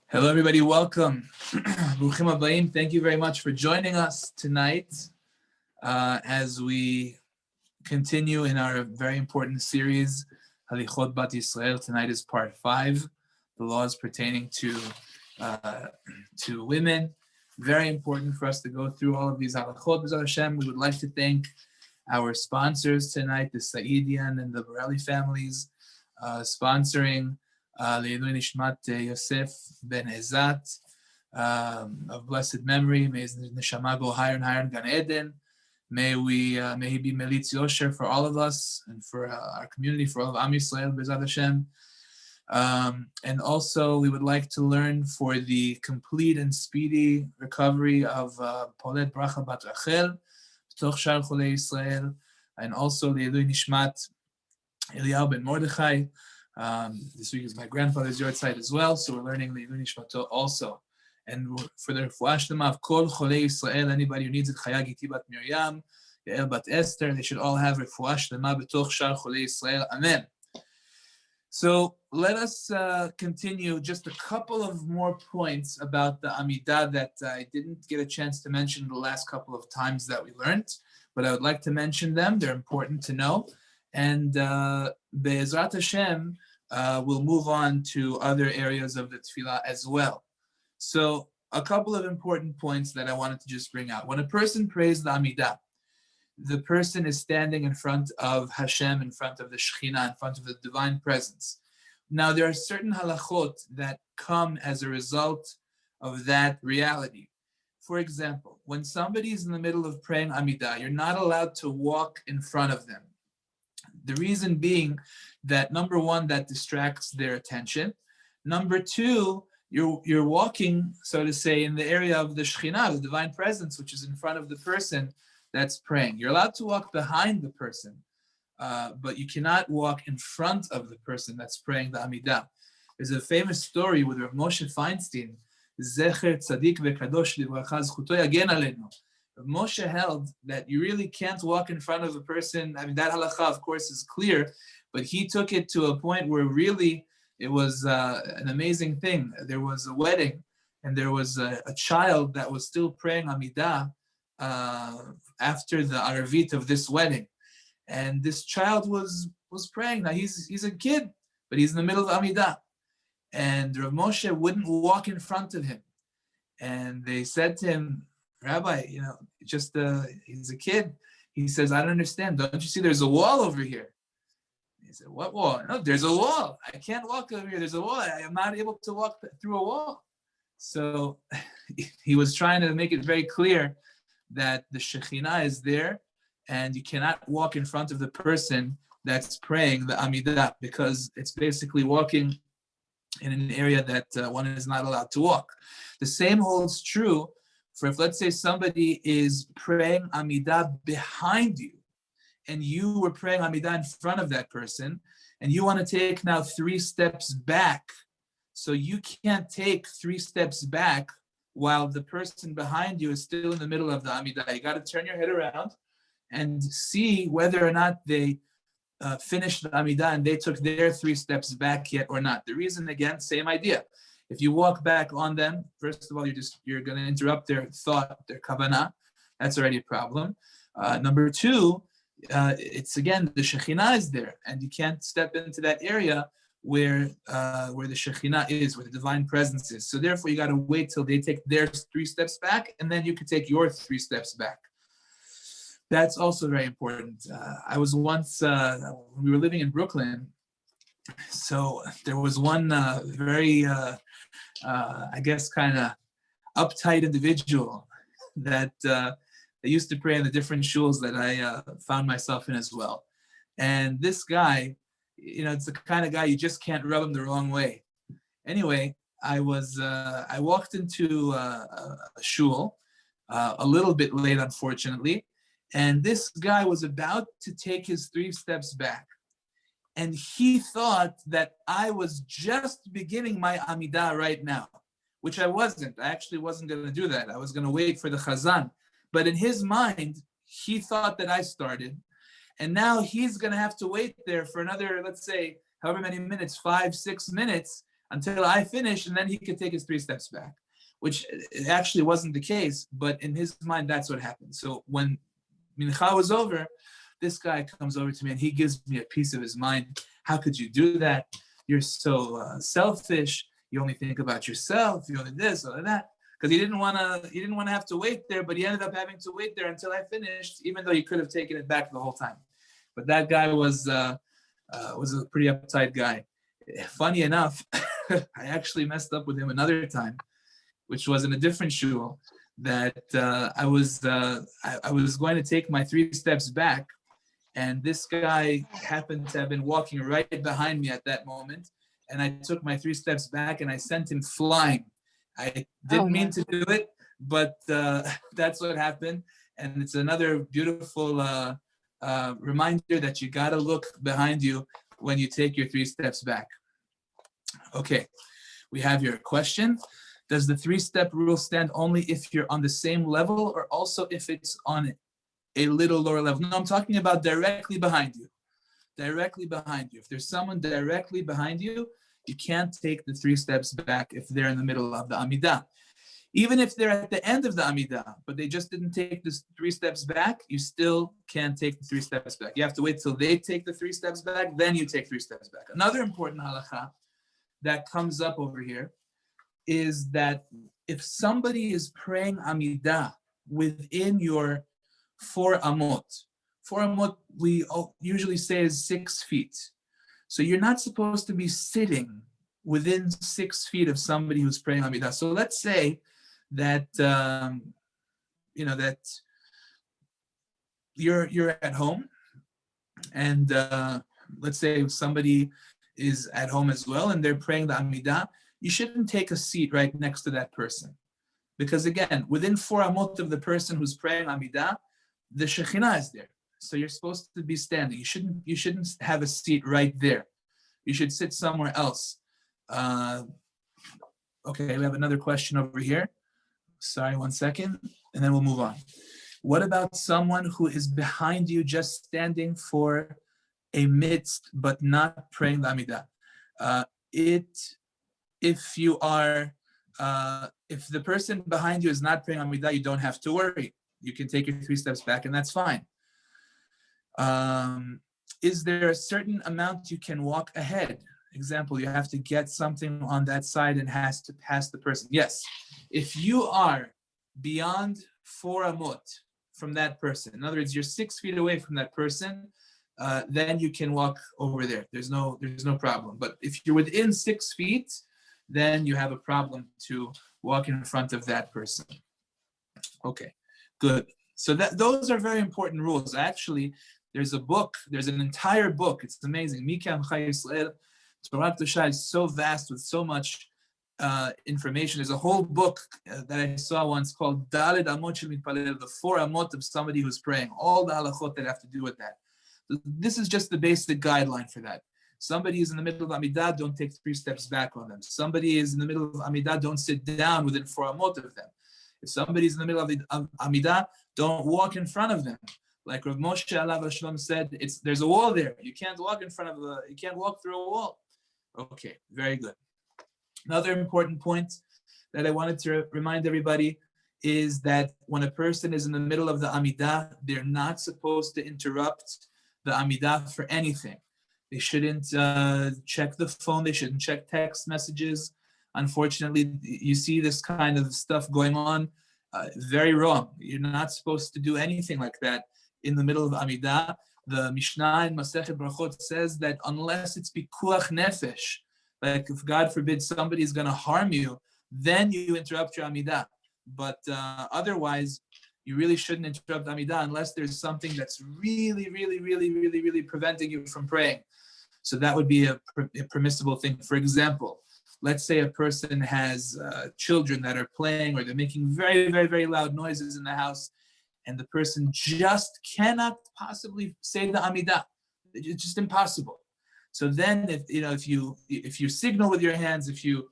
Hello, everybody. Welcome. Bruchim Habayim. Thank you very much for joining us tonight as we continue in our very important series, Halichot Bat Yisrael. Tonight is part 5, the laws pertaining to women. Very important for us to go through all of these halachot. B'ezrat Hashem, we would like to thank our sponsors tonight, the Saidian and the Borelli families, sponsoring Le'ilui Nishmat Yosef Ben Ezat, of blessed memory. May his neshama go higher and higher in Gan Eden. May he be Melitz Yosher for all of us and for our community, for all of Am Yisrael, B'ezrat Hashem. And also, we would like to learn for the complete and speedy recovery of Polet Bracha Bat Rachel, B'toch Shar Cholei Yisrael, and also Le'ilui Nishmat Eliyahu Ben Mordechai. This week is my grandfather's yahrzeit as well, so we're learning Le'ilui Nishmato also. And for the refuah shlema of Kol Cholei Yisrael, anybody who needs it, Chaya Giti Bat Miriam, Yael Bat Esther, they should all have refuah shlema B'toch Shar Cholei Yisrael. Amen. So let us continue just a couple of more points about the Amida that I didn't get a chance to mention the last couple of times that we learned, but I would like to mention them. They're important to know. And Be'ezrat Hashem, we'll move on to other areas of the tefillah as well. So a couple of important points that I wanted to just bring out. When a person prays the Amida, the person is standing in front of Hashem, in front of the Shekhinah, in front of the divine presence. Now, there are certain halachot that come as a result of that reality. For example, when somebody is in the middle of praying Amida, you're not allowed to walk in front of them. The reason being that, number one, that distracts their attention. Number two, you're walking, so to say, in the area of the Shekhinah, the divine presence, which is in front of the person that's praying. You're allowed to walk behind the person, but you cannot walk in front of the person that's praying the Amida. There's a famous story with Rav Moshe Feinstein, Zecher Tzadik V'Kadosh Livracha Zchuto Yagen Aleinu. Rav Moshe held that you really can't walk in front of a person. I mean, that halacha, of course, is clear, but he took it to a point where really it was an amazing thing. There was a wedding, and there was a child that was still praying Amida after the Arvit of this wedding. And this child was praying. Now he's a kid, but he's in the middle of Amida. And Rav Moshe wouldn't walk in front of him. And they said to him, Rabbi, he's a kid. He says, I don't understand. Don't you see there's a wall over here? He said, what wall? No, there's a wall. I can't walk over here. There's a wall. I am not able to walk through a wall. So he was trying to make it very clear that the Shekhinah is there and you cannot walk in front of the person that's praying the Amida, because it's basically walking in an area that one is not allowed to walk. The same holds true for if, let's say, somebody is praying Amida behind you and you were praying Amida in front of that person and you want to take now 3 steps back. So you can't take 3 steps back while the person behind you is still in the middle of the Amida. You got to turn your head around and see whether or not they finished the Amida and they took their 3 steps back yet or not. The reason, again, same idea. If you walk back on them, first of all, you're going to interrupt their thought, their kavanah. That's already a problem. Number 2, it's again, the Shekhinah is there, and you can't step into that area where the Shekhinah is, where the divine presence is. So therefore, you got to wait till they take their 3 steps back, and then you can take your 3 steps back. That's also very important. I was once, when we were living in Brooklyn, so there was one very, I guess, kind of uptight individual that they used to pray in the different shuls that I found myself in as well. And this guy, it's the kind of guy you just can't rub him the wrong way. Anyway, I walked into a shul a little bit late, unfortunately, and this guy was about to take his 3 steps back. And he thought that I was just beginning my Amida right now, which I wasn't. I actually wasn't going to do that. I was going to wait for the Chazan. But in his mind, he thought that I started. And now he's going to have to wait there for another, let's say, however many minutes, 5-6 minutes, until I finish, and then he could take his 3 steps back, which it actually wasn't the case, but in his mind, that's what happened. So when Mincha was over, this guy comes over to me and he gives me a piece of his mind. How could you do that? You're so selfish. You only think about yourself. You only this or that. Because he didn't want to have to wait there, but he ended up having to wait there until I finished, even though he could have taken it back the whole time. But that guy was a pretty uptight guy. Funny enough, I actually messed up with him another time, which was in a different shul. That I was going to take my 3 steps back, and this guy happened to have been walking right behind me at that moment, and I took my 3 steps back and I sent him flying. I didn't mean to do it, but that's what happened. And it's another beautiful reminder that you got to look behind you when you take your 3 steps back. Okay, we have your question. Does the 3-step rule stand only if you're on the same level, or also if it's on a little lower level? No, I'm talking about directly behind you. Directly behind you. If there's someone directly behind you, you can't take the 3 steps back if they're in the middle of the Amida. Even if they're at the end of the Amida, but they just didn't take the 3 steps back, you still can't take the 3 steps back. You have to wait till they take the 3 steps back, then you take 3 steps back. Another important halacha that comes up over here is that if somebody is praying Amida within your 4 amot, 4 amot we usually say is 6 feet. So you're not supposed to be sitting within 6 feet of somebody who's praying Amida. So let's say that that you're at home, and let's say somebody is at home as well, and they're praying the Amida. You shouldn't take a seat right next to that person, because again, within 4 amot of the person who's praying Amida, the Shekhinah is there. So you're supposed to be standing. You shouldn't have a seat right there. You should sit somewhere else. Okay, we have another question over here. Sorry, 1 second, and then we'll move on. What about someone who is behind you, just standing for a midst, but not praying the Amida? If the person behind you is not praying Amida, you don't have to worry. You can take your 3 steps back, and that's fine. Is there a certain amount you can walk ahead? Example, you have to get something on that side and has to pass the person. Yes, if you are beyond 4 amot from that person, in other words, you're 6 feet away from that person, then you can walk over there. There's no problem. But if you're within 6 feet, then you have a problem to walk in front of that person. Okay, good. So those are very important rules. Actually, there's an entire book. It's amazing. Mayim Aharonim, Torah Kedusha is so vast with so much information. There's a whole book that I saw once called Daled Amot Shel Mitpalel, the 4 amot of somebody who's praying, all the halachot that have to do with that. This is just the basic guideline for that. Somebody is in the middle of Amida, don't take 3 steps back on them. Somebody is in the middle of Amida, don't sit down within 4 amot of them. If somebody is in the middle of the Amida, don't walk in front of them. Like Rav Moshe Alav Hashem said, there's a wall there. You can't walk you can't walk through a wall. Okay, very good. Another important point that I wanted to remind everybody is that when a person is in the middle of the Amida, they're not supposed to interrupt the Amida for anything. They shouldn't check the phone. They shouldn't check text messages. Unfortunately, you see this kind of stuff going on. Very wrong. You're not supposed to do anything like that in the middle of Amida. The Mishnah in Masechet Brachot says that unless it's pikuach nefesh, like if God forbid somebody is going to harm you, then you interrupt your Amida. But otherwise, you really shouldn't interrupt Amida unless there's something that's really, really, really, really, really preventing you from praying. So that would be a permissible thing. For example, let's say a person has children that are playing, or they're making very, very, very loud noises in the house, and the person just cannot possibly say the Amida. It's just impossible. So then, if you signal with your hands, if you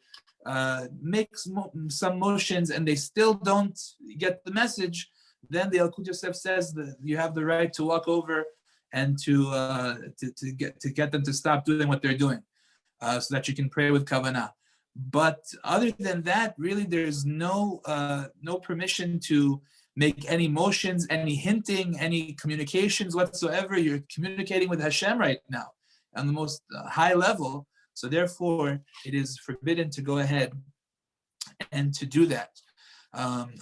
make some motions and they still don't get the message, then the Yalkut Yosef says that you have the right to walk over and to get them to stop doing what they're doing, so that you can pray with kavanah. But other than that, really, there's no permission to make any motions, any hinting, any communications whatsoever. You're communicating with Hashem right now on the most high level. So therefore, it is forbidden to go ahead and to do that.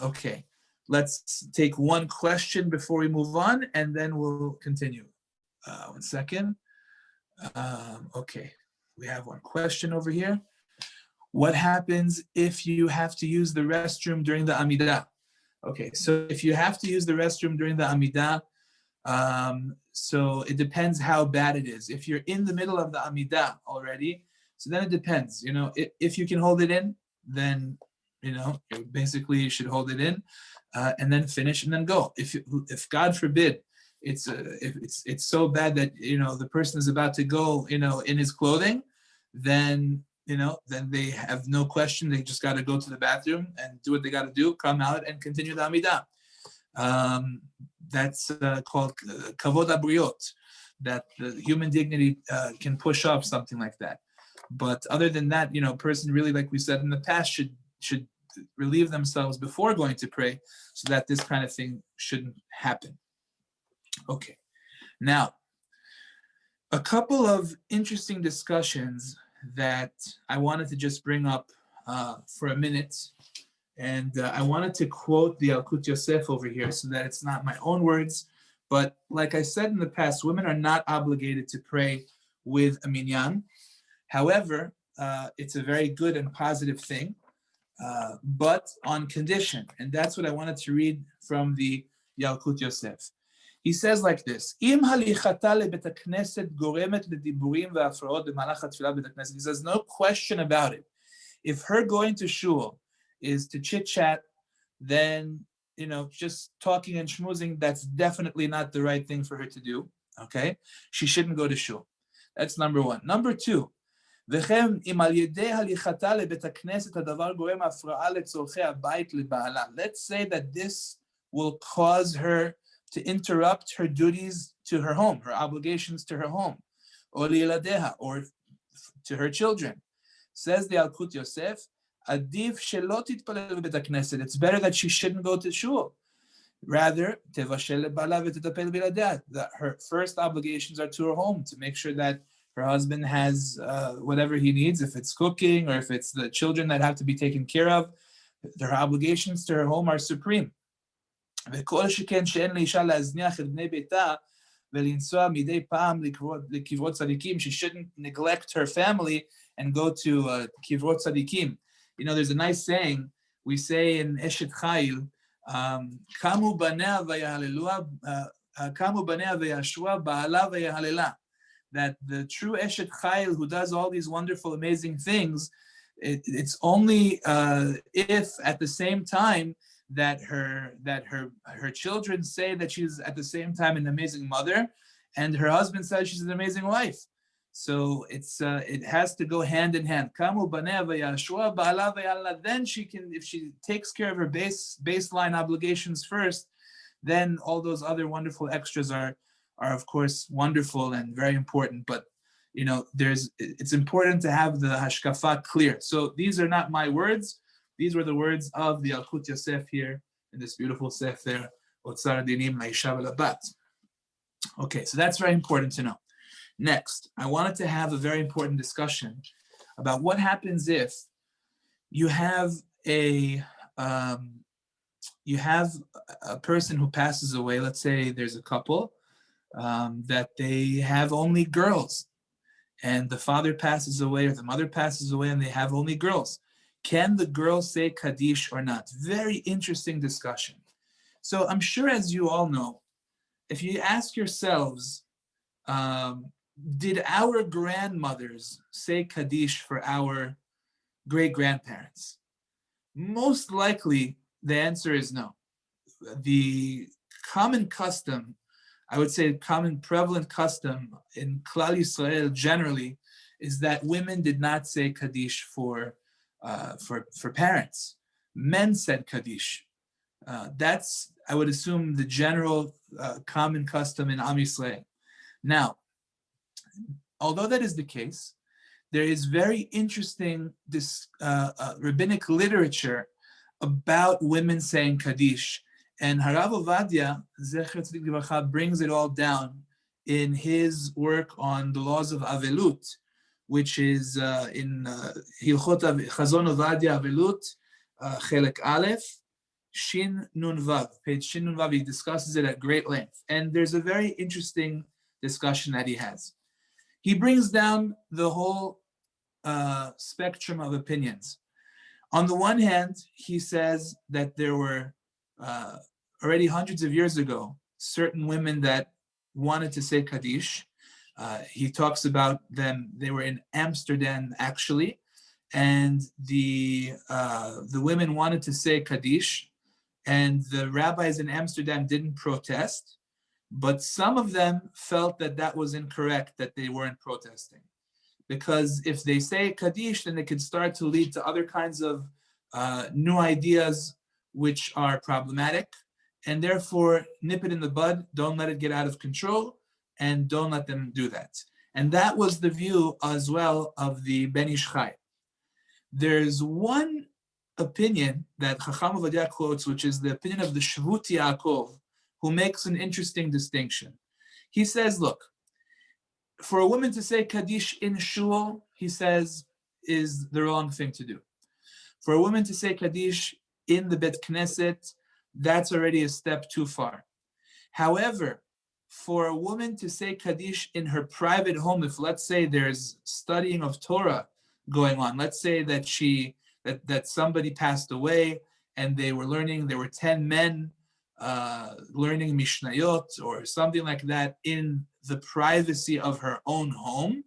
Okay, let's take one question before we move on, and then we'll continue. 1 second. Okay, we have one question over here. What happens if you have to use the restroom during the Amida? Okay, so if you have to use the restroom during the Amida, so it depends how bad it is. If you're in the middle of the Amida already, so then it depends. If you can hold it in, then you basically should hold it in, and then finish and then go. If God forbid, it's so bad that the person is about to go in his clothing, then then they have no question. They just got to go to the bathroom and do what they got to do, come out and continue the Amida. That's called kavod habriot, that the human dignity can push off something like that. But other than that, a person really, like we said in the past, should relieve themselves before going to pray, so that this kind of thing shouldn't happen. Okay, now a couple of interesting discussions that I wanted to just bring up for a minute, and I wanted to quote the Yalkut Yosef over here, so that it's not my own words, but like I said in the past, women are not obligated to pray with a minyan. However, it's a very good and positive thing, but on condition, and that's what I wanted to read from the Yalkut Yosef. He says like this: Im halichata lebet hakneset goremet lediburim ve'afraot b'malach hatfilah b'beit hakneset. He says, no question about it. If her going to shul is to chit chat, then just talking and schmoozing, that's definitely not the right thing for her to do. Okay, she shouldn't go to shul. That's number one. Number two, וכן אם על ידי הליכתה לבית הכנסת הדבר גורם הפרעה לצורכי הבית לבעלה. Let's say that this will cause her to interrupt her duties to her home, her obligations to her home, or לילדיה, or to her children. Says the Yalkut Yosef, עדיף שלא תתפלל בבית הכנסת. It's better that she shouldn't go to shul. Rather, תבשל לבעלה ותטפל בילדיה. That her first obligations are to her home, to make sure that her husband has whatever he needs, if it's cooking or if it's the children that have to be taken care of. Her obligations to her home are supreme. וכל שכן שאין לאישה להזניח את בני ביתה ולנסוע מדי פעם לקברות צדיקים. She shouldn't neglect her family and go to קברות צדיקים. There's a nice saying we say in Eshet Chayil, קמו בניה וישרוה בעלה ויהללה. That the true Eshet Chayil, who does all these wonderful, amazing things, it's only if at the same time that her children say that she's at the same time an amazing mother, and her husband says she's an amazing wife. So it has to go hand in hand. Then she can, if she takes care of her baseline obligations first, then all those other wonderful extras are of course wonderful and very important. But it's important to have the hashkafa clear. So these are not my words. These were the words of the Yalkut Yosef here in this beautiful sefer, Otzar Dinim La'isha V'Labat. Okay, so that's very important to know. Next, I wanted to have a very important discussion about what happens if you have a person who passes away. Let's say there's a couple that they have only girls, and the father passes away or the mother passes away and they have only girls. Can the girl say Kaddish or not? Very interesting discussion. So I'm sure, as you all know, if you ask yourselves, did our grandmothers say Kaddish for our great-grandparents? Most likely, the answer is no. The common custom, I would say common prevalent custom in Klal Yisrael generally, is that women did not say Kaddish for parents. Men said Kaddish. That's, I would assume, the general common custom in Am Yisrael. Now, although that is the case, there is very interesting rabbinic literature about women saying Kaddish. And Harav Ovadia, Zecher Tzedek Livracha, brings it all down in his work on the laws of Avelut, which is in Hilchot Chazon Ovadia Avelut, Chelek Aleph, Shin Nun Vav, page Shin Nun Vav. He discusses it at great length. And there's a very interesting discussion that he has. He brings down the whole spectrum of opinions. On the one hand, he says that there were already hundreds of years ago certain women that wanted to say Kaddish. He talks about them. They were in Amsterdam, actually, and the women wanted to say Kaddish, and the rabbis in Amsterdam didn't protest, but some of them felt that that was incorrect, that they weren't protesting. Because if they say Kaddish, then it could start to lead to other kinds of new ideas which are problematic, and therefore nip it in the bud, don't let it get out of control, and don't let them do that. And that was the view as well of the Ben Ish Chai. There's one opinion that Chacham Ovadia quotes, which is the opinion of the Shvut Yaakov, who makes an interesting distinction. He says, look, for a woman to say Kaddish in shul, he says, is the wrong thing to do. For a woman to say Kaddish in the Bet Knesset, that's already a step too far. However, for a woman to say Kaddish in her private home, if let's say there's studying of Torah going on, let's say that that somebody passed away and they were learning, there were 10 men learning Mishnayot or something like that in the privacy of her own home.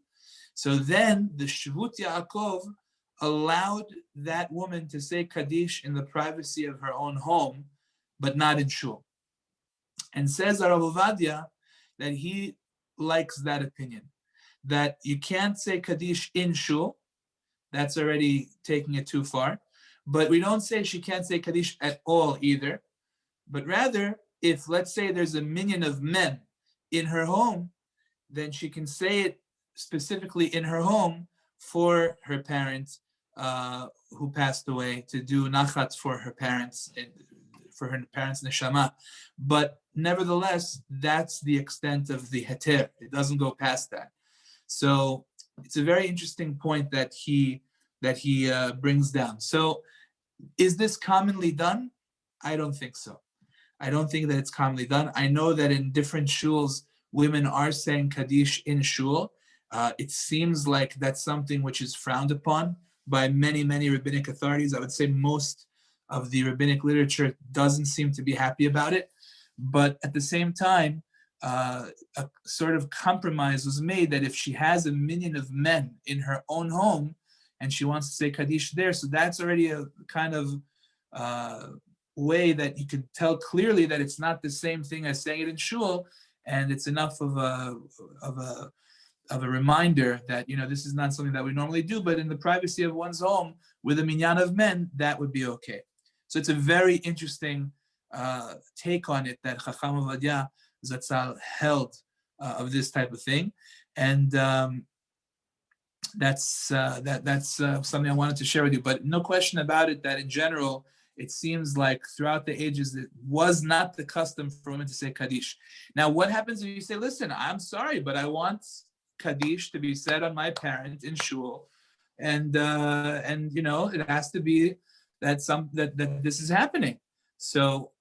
So then the Shvut Yaakov allowed that woman to say Kaddish in the privacy of her own home, but not in shul. And says Rav Ovadia that he likes that opinion, that you can't say Kaddish in shul, that's already taking it too far, but we don't say she can't say Kaddish at all either, but rather, if let's say there's a minyan of men in her home, then she can say it specifically in her home for her parents who passed away, to do nachat for her parents, neshama. But nevertheless, that's the extent of the heter. It doesn't go past that. So it's a very interesting point that he brings down. So is this commonly done? I don't think so. I don't think that it's commonly done. I know that in different shuls, women are saying Kaddish in shul. It seems like that's something which is frowned upon by many, many rabbinic authorities. I would say most of the rabbinic literature doesn't seem to be happy about it. But at the same time, a sort of compromise was made that if she has a minyan of men in her own home and she wants to say Kaddish there, so that's already a kind of way that you could tell clearly that it's not the same thing as saying it in shul, and it's enough of a reminder that this is not something that we normally do, but in the privacy of one's home with a minyan of men, that would be okay. So it's a very interesting take on it that Chacham Ovadia Zatzal held of this type of thing, and that's something I wanted to share with you. But no question about it that in general, it seems like throughout the ages, it was not the custom for women to say Kaddish. Now, what happens if you say, listen, I'm sorry, but I want Kaddish to be said on my parent in shul, and it has to be that this is happening. So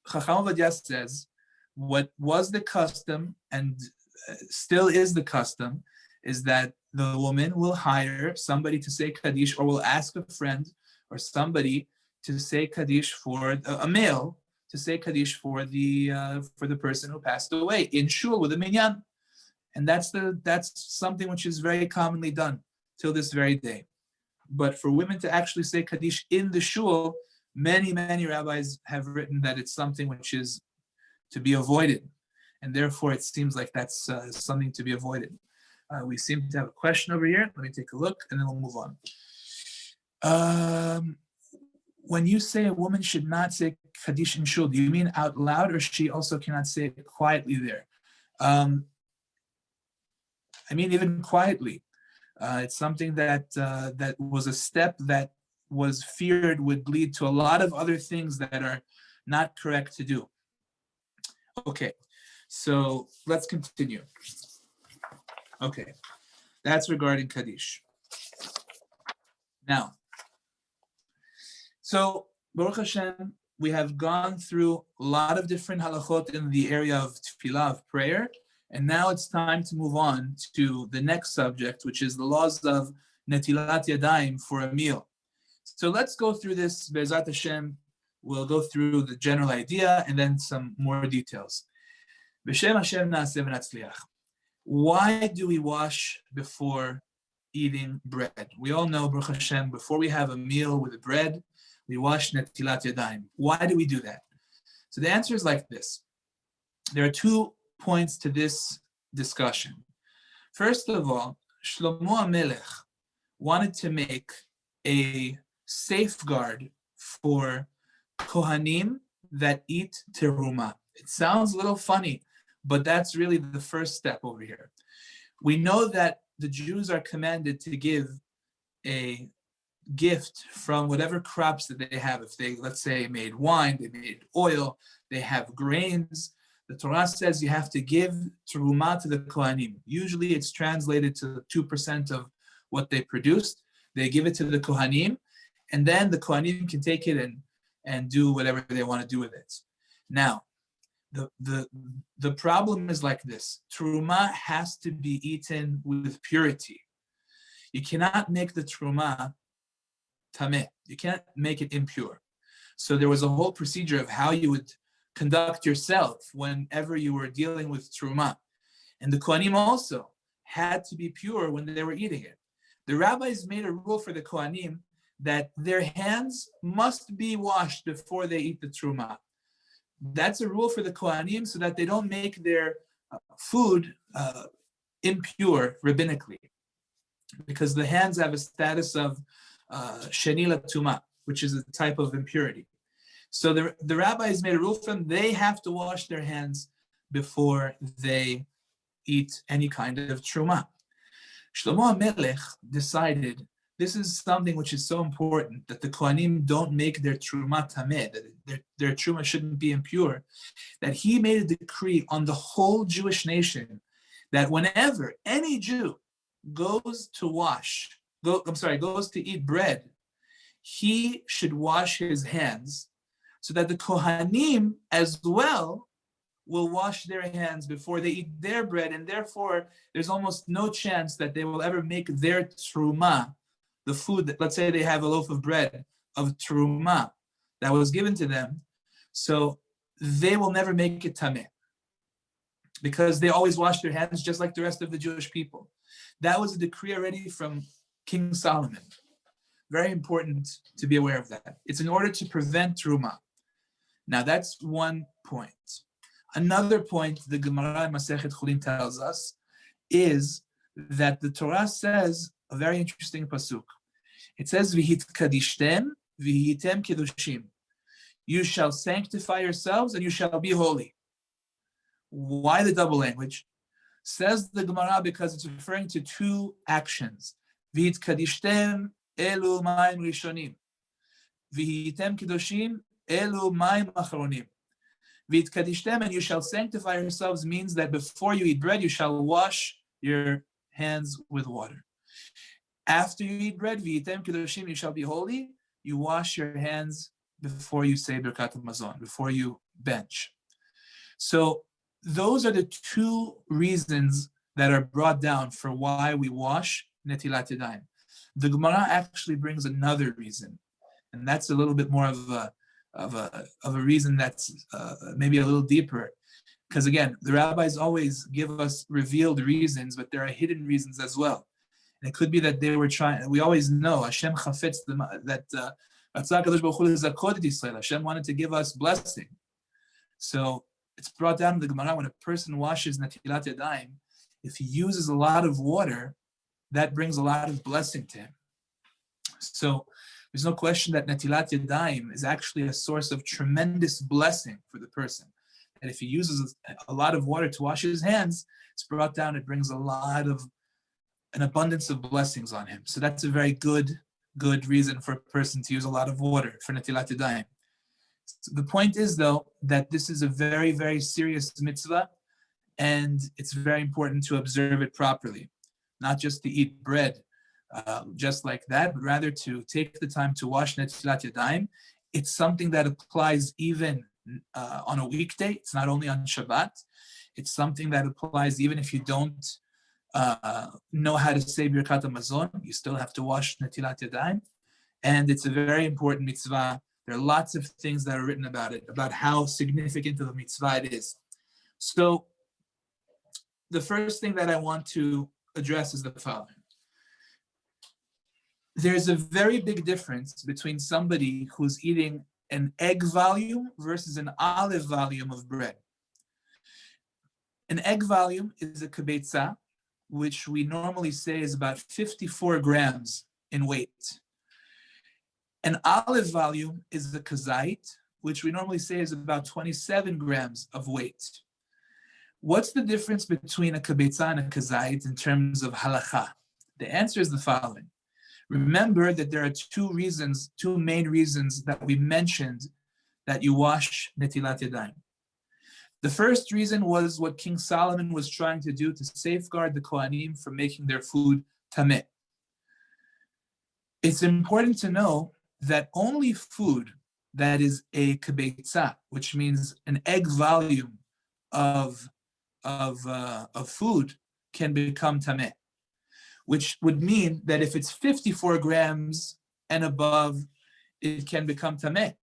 Chacham Ovadia says, what was the custom and still is the custom is that the woman will hire somebody to say Kaddish, or will ask a friend or somebody to say Kaddish for a male, to say Kaddish for the person who passed away in shul with a minyan. And that's something which is very commonly done till this very day. But for women to actually say Kaddish in the shul, many, many rabbis have written that it's something which is to be avoided. And therefore, it seems like that's something to be avoided. We seem to have a question over here. Let me take a look, and then we'll move on. When you say a woman should not say Kaddish in shul, do you mean out loud, or she also cannot say it quietly there? I mean, even quietly. It's something that that was a step that was feared would lead to a lot of other things that are not correct to do. Okay, so let's continue. Okay, that's regarding Kaddish. Now, so Baruch Hashem, we have gone through a lot of different halachot in the area of tefillah, of prayer, and now it's time to move on to the next subject, which is the laws of Netillat Yadayim for a meal. So let's go through this, Be'ezrat Hashem. We'll go through the general idea and then some more details. B'Shem Hashem na'aseh v'natzliach. Why do we wash before eating bread? We all know, Baruch Hashem, before we have a meal with the bread, we wash Netilat Yadayim. Why do we do that? So the answer is like this. There are 2 points to this discussion. First of all, Shlomo HaMelech wanted to make a safeguard for Kohanim that eat teruma. It sounds a little funny, but that's really the first step over here. We know that the Jews are commanded to give a gift from whatever crops that they have. If they, let's say, made wine, they made oil, they have grains, the Torah says you have to give teruma to the Kohanim. Usually it's translated to 2% of what they produced. They give it to the Kohanim, and then the Kohanim can take it and do whatever they want to do with it. Now, the problem is like this. Teruma has to be eaten with purity. You cannot make the teruma tameh. You can't make it impure. So there was a whole procedure of how you would conduct yourself whenever you were dealing with teruma. And the Kohanim also had to be pure when they were eating it. The rabbis made a rule for the Kohanim that their hands must be washed before they eat the teruma. That's a rule for the Kohanim so that they don't make their food impure rabbinically, because the hands have a status of sheni latuma, which is a type of impurity. So the rabbis made a rule for them, they have to wash their hands before they eat any kind of teruma. Shlomo HaMelech decided this is something which is so important, that the Kohanim don't make their teruma tameh, that their teruma shouldn't be impure, that he made a decree on the whole Jewish nation that whenever any Jew goes to eat bread, he should wash his hands, so that the Kohanim as well will wash their hands before they eat their bread, and therefore there's almost no chance that they will ever make their teruma, the food that, let's say they have a loaf of bread of teruma that was given to them, so they will never make it tameh, because they always wash their hands just like the rest of the Jewish people. That was a decree already from King Solomon. Very important to be aware of that. It's in order to prevent teruma. Now that's one point. Another point the Gemara in Masechet Chulin tells us is that the Torah says a very interesting pasuk. It says, "V'hitkadishtem v'hitem kedushim." You shall sanctify yourselves and you shall be holy. Why the double language? Says the Gemara because it's referring to 2 actions. V'hitkadishtem elu mayim rishonim. V'hitem kedushim elu mayim aharonim. V'hitkadishtem, and you shall sanctify yourselves, means that before you eat bread, you shall wash your hands with water. After you eat bread, v'hitem kedushim, you shall be holy. You wash your hands before you say Birkat HaMazon, before you bench. So those are the 2 reasons that are brought down for why we wash Netilat Yadayim. The Gemara actually brings another reason, and that's a little bit more of a reason that's maybe a little deeper. Because again, the rabbis always give us revealed reasons, but there are hidden reasons as well. And it could be that they were trying, we always know, Hashem chafetz, that Hashem wanted to give us blessing. So it's brought down in the Gemara, when a person washes Netilat Yadayim, if he uses a lot of water, that brings a lot of blessing to him. So there's no question that Netilat Yadayim is actually a source of tremendous blessing for the person. And if he uses a lot of water to wash his hands, it's brought down, it brings a lot of an abundance of blessings on him. So that's a very good reason for a person to use a lot of water for Netillat Yadayim. So the point is, though, that this is a very, very serious mitzvah, and it's very important to observe it properly, not just to eat bread just like that, but rather to take the time to wash Netillat Yadayim. It's something that applies even on a weekday. It's not only on Shabbat. It's something that applies even if you don't know how to say Birkat HaMazon. You still have to wash Netillat Yadayim. And it's a very important mitzvah. There are lots of things that are written about it, about how significant of a mitzvah it is. So the first thing that I want to address is the following. There's a very big difference between somebody who's eating an egg volume versus an olive volume of bread. An egg volume is a kibetza, which we normally say is about 54 grams in weight. An olive volume is a kazait, which we normally say is about 27 grams of weight. What's the difference between a kibetza and a kazait in terms of halacha? The answer is the following. Remember that there are two main reasons that we mentioned that you wash Netillat Yadayim. The first reason was what King Solomon was trying to do to safeguard the Kohanim from making their food tameh. It's important to know that only food that is a kibetza, which means an egg volume of food, can become tameh, which would mean that if it's 54 grams and above, it can become tameh.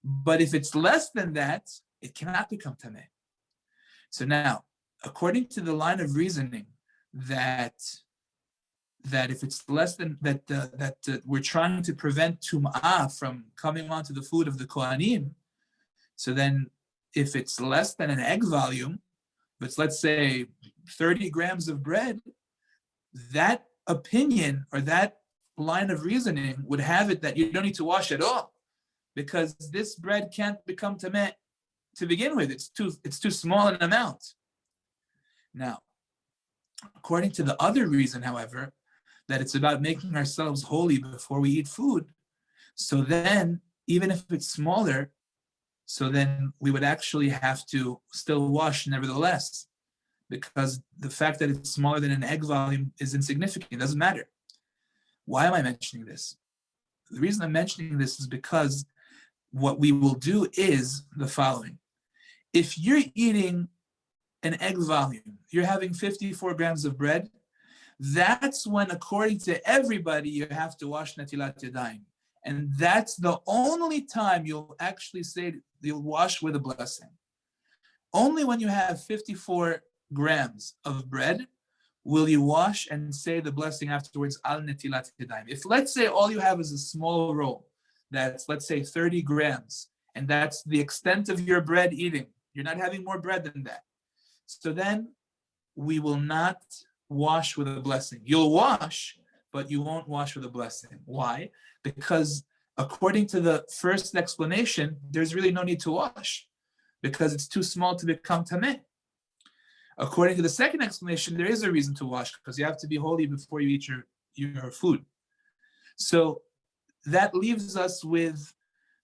But if it's less than that, it cannot become tameh. So now, according to the line of reasoning that if it's less than that, we're trying to prevent tum'ah from coming onto the food of the Kohanim. So then, if it's less than an egg volume, but let's say 30 grams of bread, that opinion or that line of reasoning would have it that you don't need to wash at all, because this bread can't become tameh to begin with. It's too small an amount. Now, according to the other reason, however, that it's about making ourselves holy before we eat food, so then even if it's smaller, so then we would actually have to still wash nevertheless, because the fact that it's smaller than an egg volume is insignificant. It doesn't matter. Why am I mentioning this? The reason I'm mentioning this is because what we will do is the following. If you're eating an egg volume, you're having 54 grams of bread, that's when, according to everybody, you have to wash Netillat Yadayim. And that's the only time you'll actually say you'll wash with a blessing. Only when you have 54 grams of bread will you wash and say the blessing afterwards, al Netillat Yadayim. If, let's say, all you have is a small roll that's, let's say, 30 grams, and that's the extent of your bread eating, you're not having more bread than that, so then we will not wash with a blessing. You'll wash, but you won't wash with a blessing. Why? Because according to the first explanation, there's really no need to wash, because it's too small to become tameh. According to the second explanation, there is a reason to wash, because you have to be holy before you eat your food. So that leaves us with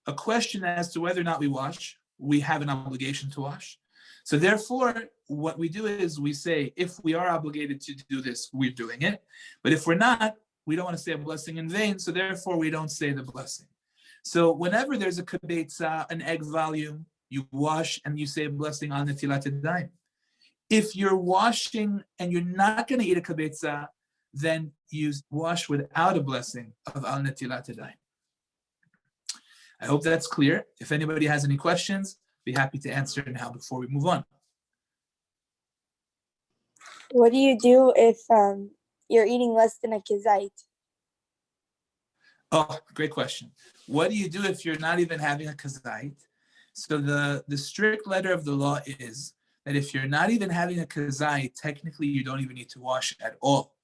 a question as to whether or not we wash. We have an obligation to wash. So therefore, what we do is we say, if we are obligated to do this, we're doing it. But if we're not, we don't want to say a blessing in vain, so therefore we don't say the blessing. So whenever there's a kibetza, an egg volume, you wash and you say a blessing on Netillat Yadayim. If you're washing and you're not going to eat a kibetza, then you wash without a blessing of al Netillat Yadayim. I hope that's clear. If anybody has any questions, be happy to answer now before we move on. What do you do if you're eating less than a kazait? Oh, great question. What do you do if you're not even having a kazait? So the strict letter of the law is that if you're not even having a kazait, technically you don't even need to wash at all.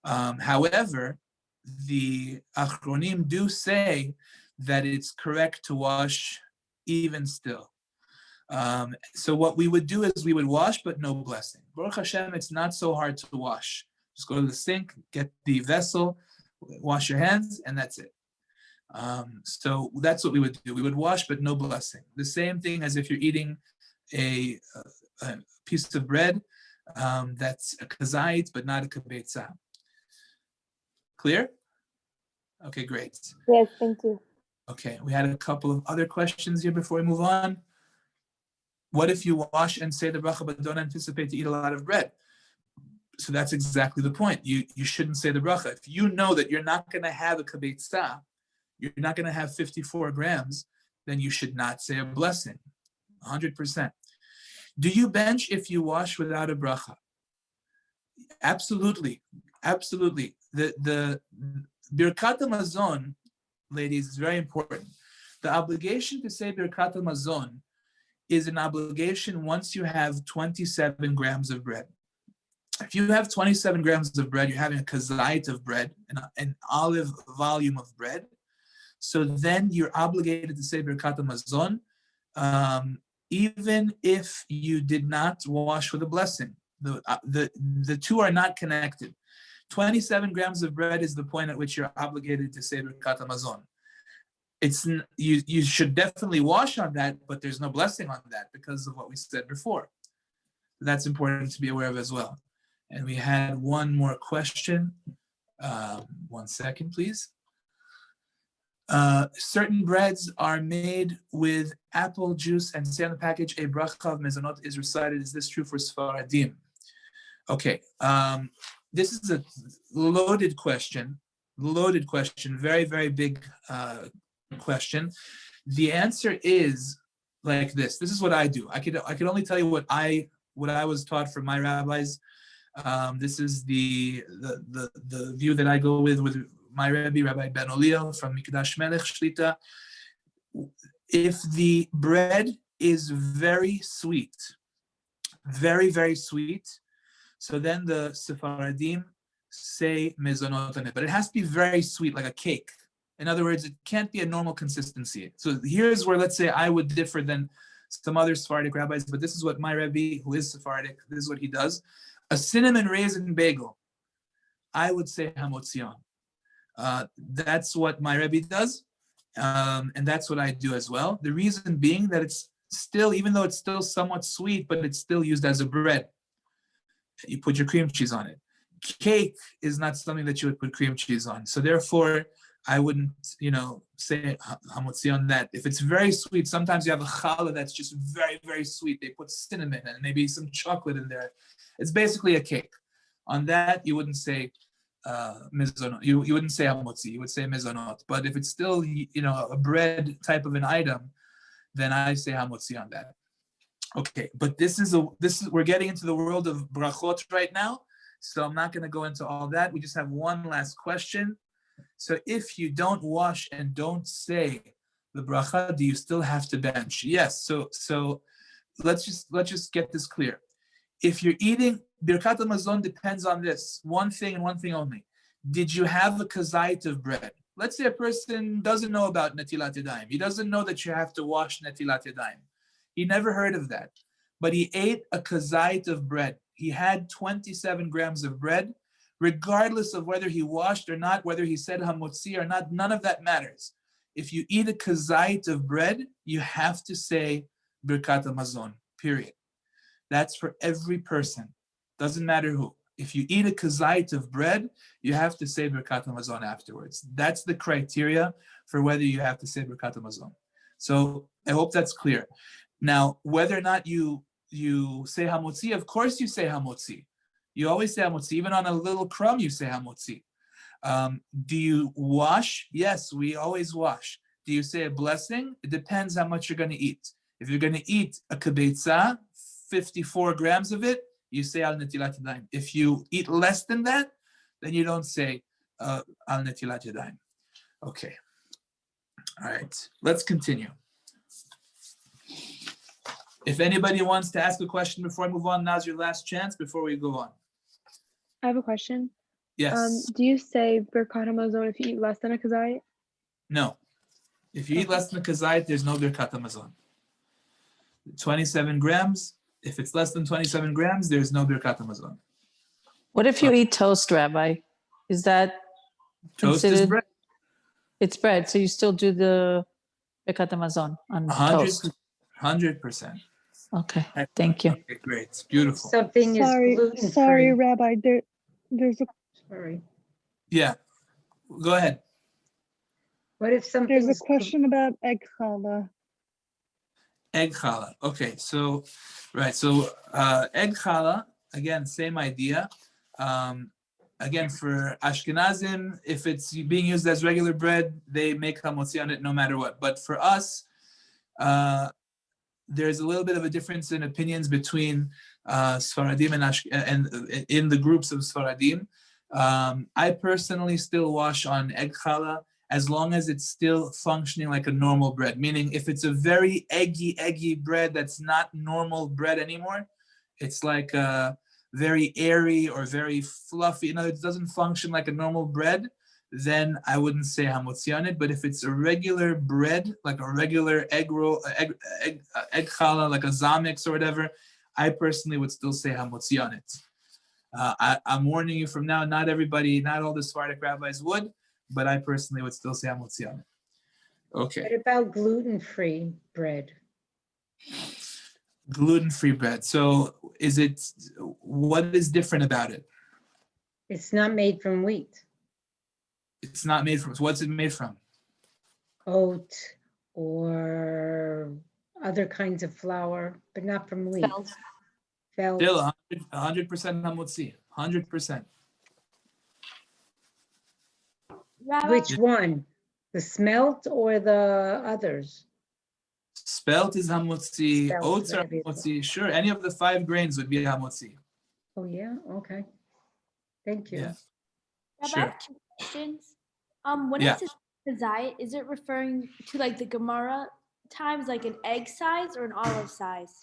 However, the Aharonim do say that it's correct to wash even still. So what we would do is we would wash, but no blessing. Baruch Hashem, it's not so hard to wash. Just go to the sink, get the vessel, wash your hands, and that's it. So that's what we would do. We would wash, but no blessing. The same thing as if you're eating a piece of bread that's a kazait, but not a kabetza. Clear? Okay, great. Yes, thank you. Okay, we had a couple of other questions here before we move on. What if you wash and say the bracha but don't anticipate to eat a lot of bread? So that's exactly the point. You shouldn't say the bracha. If you know that you're not going to have a kabetza, you're not going to have 54 grams, then you should not say a blessing, 100%. Do you bench if you wash without a bracha? Absolutely, absolutely. The Birkat HaMazon, ladies, is very important. The obligation to say Birkat HaMazon is an obligation once you have 27 grams of bread. If you have 27 grams of bread, you're having a kazait of bread, an olive volume of bread. So then you're obligated to say Birkat HaMazon, even if you did not wash with a blessing. The two are not connected. 27 grams of bread is the point at which you're obligated to say Birkat HaMazon. You should definitely wash on that, but there's no blessing on that because of what we said before. That's important to be aware of as well. And we had one more question. 1 second, please. Certain breads are made with apple juice and say on the package, a bracha of mezonot is recited. Is this true for Sfaradim? Okay, this is a loaded question, very, very big question. The answer is like this. This is what I do. I could only tell you what I was taught from my rabbis. This is the view that I go with my Rebbe, Rabbi Ben Oliel from Mikdash Melech Shlita. If the bread is very sweet, very, very sweet, so then the Sephardim say mezonot on it. But it has to be very sweet, like a cake. In other words, it can't be a normal consistency. So here's where, let's say, I would differ than some other Sephardic rabbis, but this is what my Rebbe, who is Sephardic, this is what he does. A cinnamon raisin bagel, I would say hamotzion. That's what my Rebbe does, and that's what I do as well. The reason being that it's still, even though it's still somewhat sweet, but it's still used as a bread. You put your cream cheese on it. Cake is not something that you would put cream cheese on. So therefore, I wouldn't, say hamotzi on that. If it's very sweet, sometimes you have a challah that's just very, very sweet. They put cinnamon and maybe some chocolate in there. It's basically a cake. On that, you wouldn't say mezonot. You wouldn't say hamotzi. You would say mezonot. But if it's still, a bread type of an item, then I say hamotzi on that. Okay, but we're getting into the world of brachot right now, so I'm not going to go into all that. We just have one last question. So if you don't wash and don't say the bracha, do you still have to bench? Yes. So let's just get this clear. If you're eating, Birkat HaMazon depends on this one thing and one thing only. Did you have a kazait of bread? Let's say a person doesn't know about Netillat Yadayim. He doesn't know that you have to wash Netillat Yadayim. He never heard of that, but he ate a kazait of bread. He had 27 grams of bread, regardless of whether he washed or not, whether he said hamotzi or not, none of that matters. If you eat a kazait of bread, you have to say Birkat HaMazon, period. That's for every person. Doesn't matter who. If you eat a kazait of bread, you have to say Birkat HaMazon afterwards. That's the criteria for whether you have to say Birkat HaMazon. So I hope that's clear. Now, whether or not you say hamotzi, of course you say hamotzi. You always say hamotzi. Even on a little crumb, you say hamotzi. Do you wash? Yes, we always wash. Do you say a blessing? It depends how much you're going to eat. If you're going to eat a kibetza, 54 grams of it, you say al Netillat Yadayim. If you eat less than that, then you don't say al Netillat Yadayim. Okay. All right. Let's continue. If anybody wants to ask a question before I move on, now's your last chance before we go on. I have a question. Yes. Do you say Birkat HaMazon if you eat less than a kazait? No. If you eat less than a kazait, there's no Birkat HaMazon. 27 grams. If it's less than 27 grams, there's no Birkat HaMazon. What if you eat toast, Rabbi? Is that Toast is considered? bread. It's bread, so you still do the Birkat Hamazon on 100%. toast. 100%. Okay, thank you. Okay, great. Beautiful. Something is gluten-free. Sorry, Rabbi. There's a Sorry. Yeah. Go ahead. What if something there's a is question about egg challah. Egg challah. Okay, so right, so egg challah, again, same idea. Again, for Ashkenazim, if it's being used as regular bread, they make hamotzi on it no matter what. But for us, there's a little bit of a difference in opinions between Sfaradim and in the groups of Sfaradim. I personally still wash on egg challah as long as it's still functioning like a normal bread. Meaning, if it's a very eggy bread that's not normal bread anymore, it's like very airy or very fluffy. You know, it doesn't function like a normal bread, then I wouldn't say hamotzi on it. But if it's a regular bread, like a regular egg roll, egg challah, like a zamix or whatever, I personally would still say hamotzi on it. I'm warning you from now, not everybody, not all the Sephardic rabbis would, but I personally would still say hamotzi on it. Okay. What about gluten-free bread? Gluten-free bread. So what is different about it? It's not made from wheat, It's not made from, what's it made from? oat, or other kinds of flour, but not from wheat. Felt. Still 100% hamotzi, 100%. Rabbi, Which one? The smelt or the others? Spelt is hamotzi, Spelt, oats are maybe. hamotzi. Sure, any of the 5 grains would be hamotzi. Oh, yeah, okay. Thank you. Yeah. Rabbi, Sure. I have 2 questions. When Yeah. it says kazayit, is it referring to like the Gemara times, like an egg size or an olive size?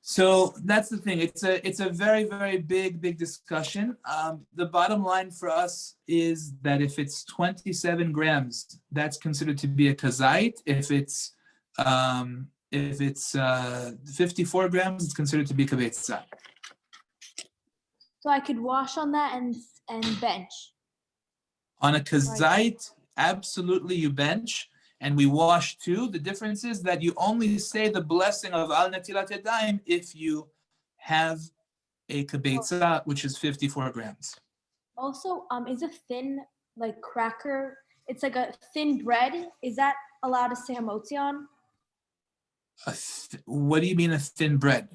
So that's the thing. It's a very, very big discussion. The bottom line for us is that if it's 27 grams, that's considered to be a kazait. If it's 54 grams, it's considered to be kabetza. So I could wash on that and bench. On a kazait, absolutely you bench, and we wash too. The difference is that you only say the blessing of al Netillat Yadayim if you have a kabetza, which is 54 grams. Also, is a thin like cracker? It's like a thin bread. Is that allowed to say hamotzi on? What do you mean a thin bread?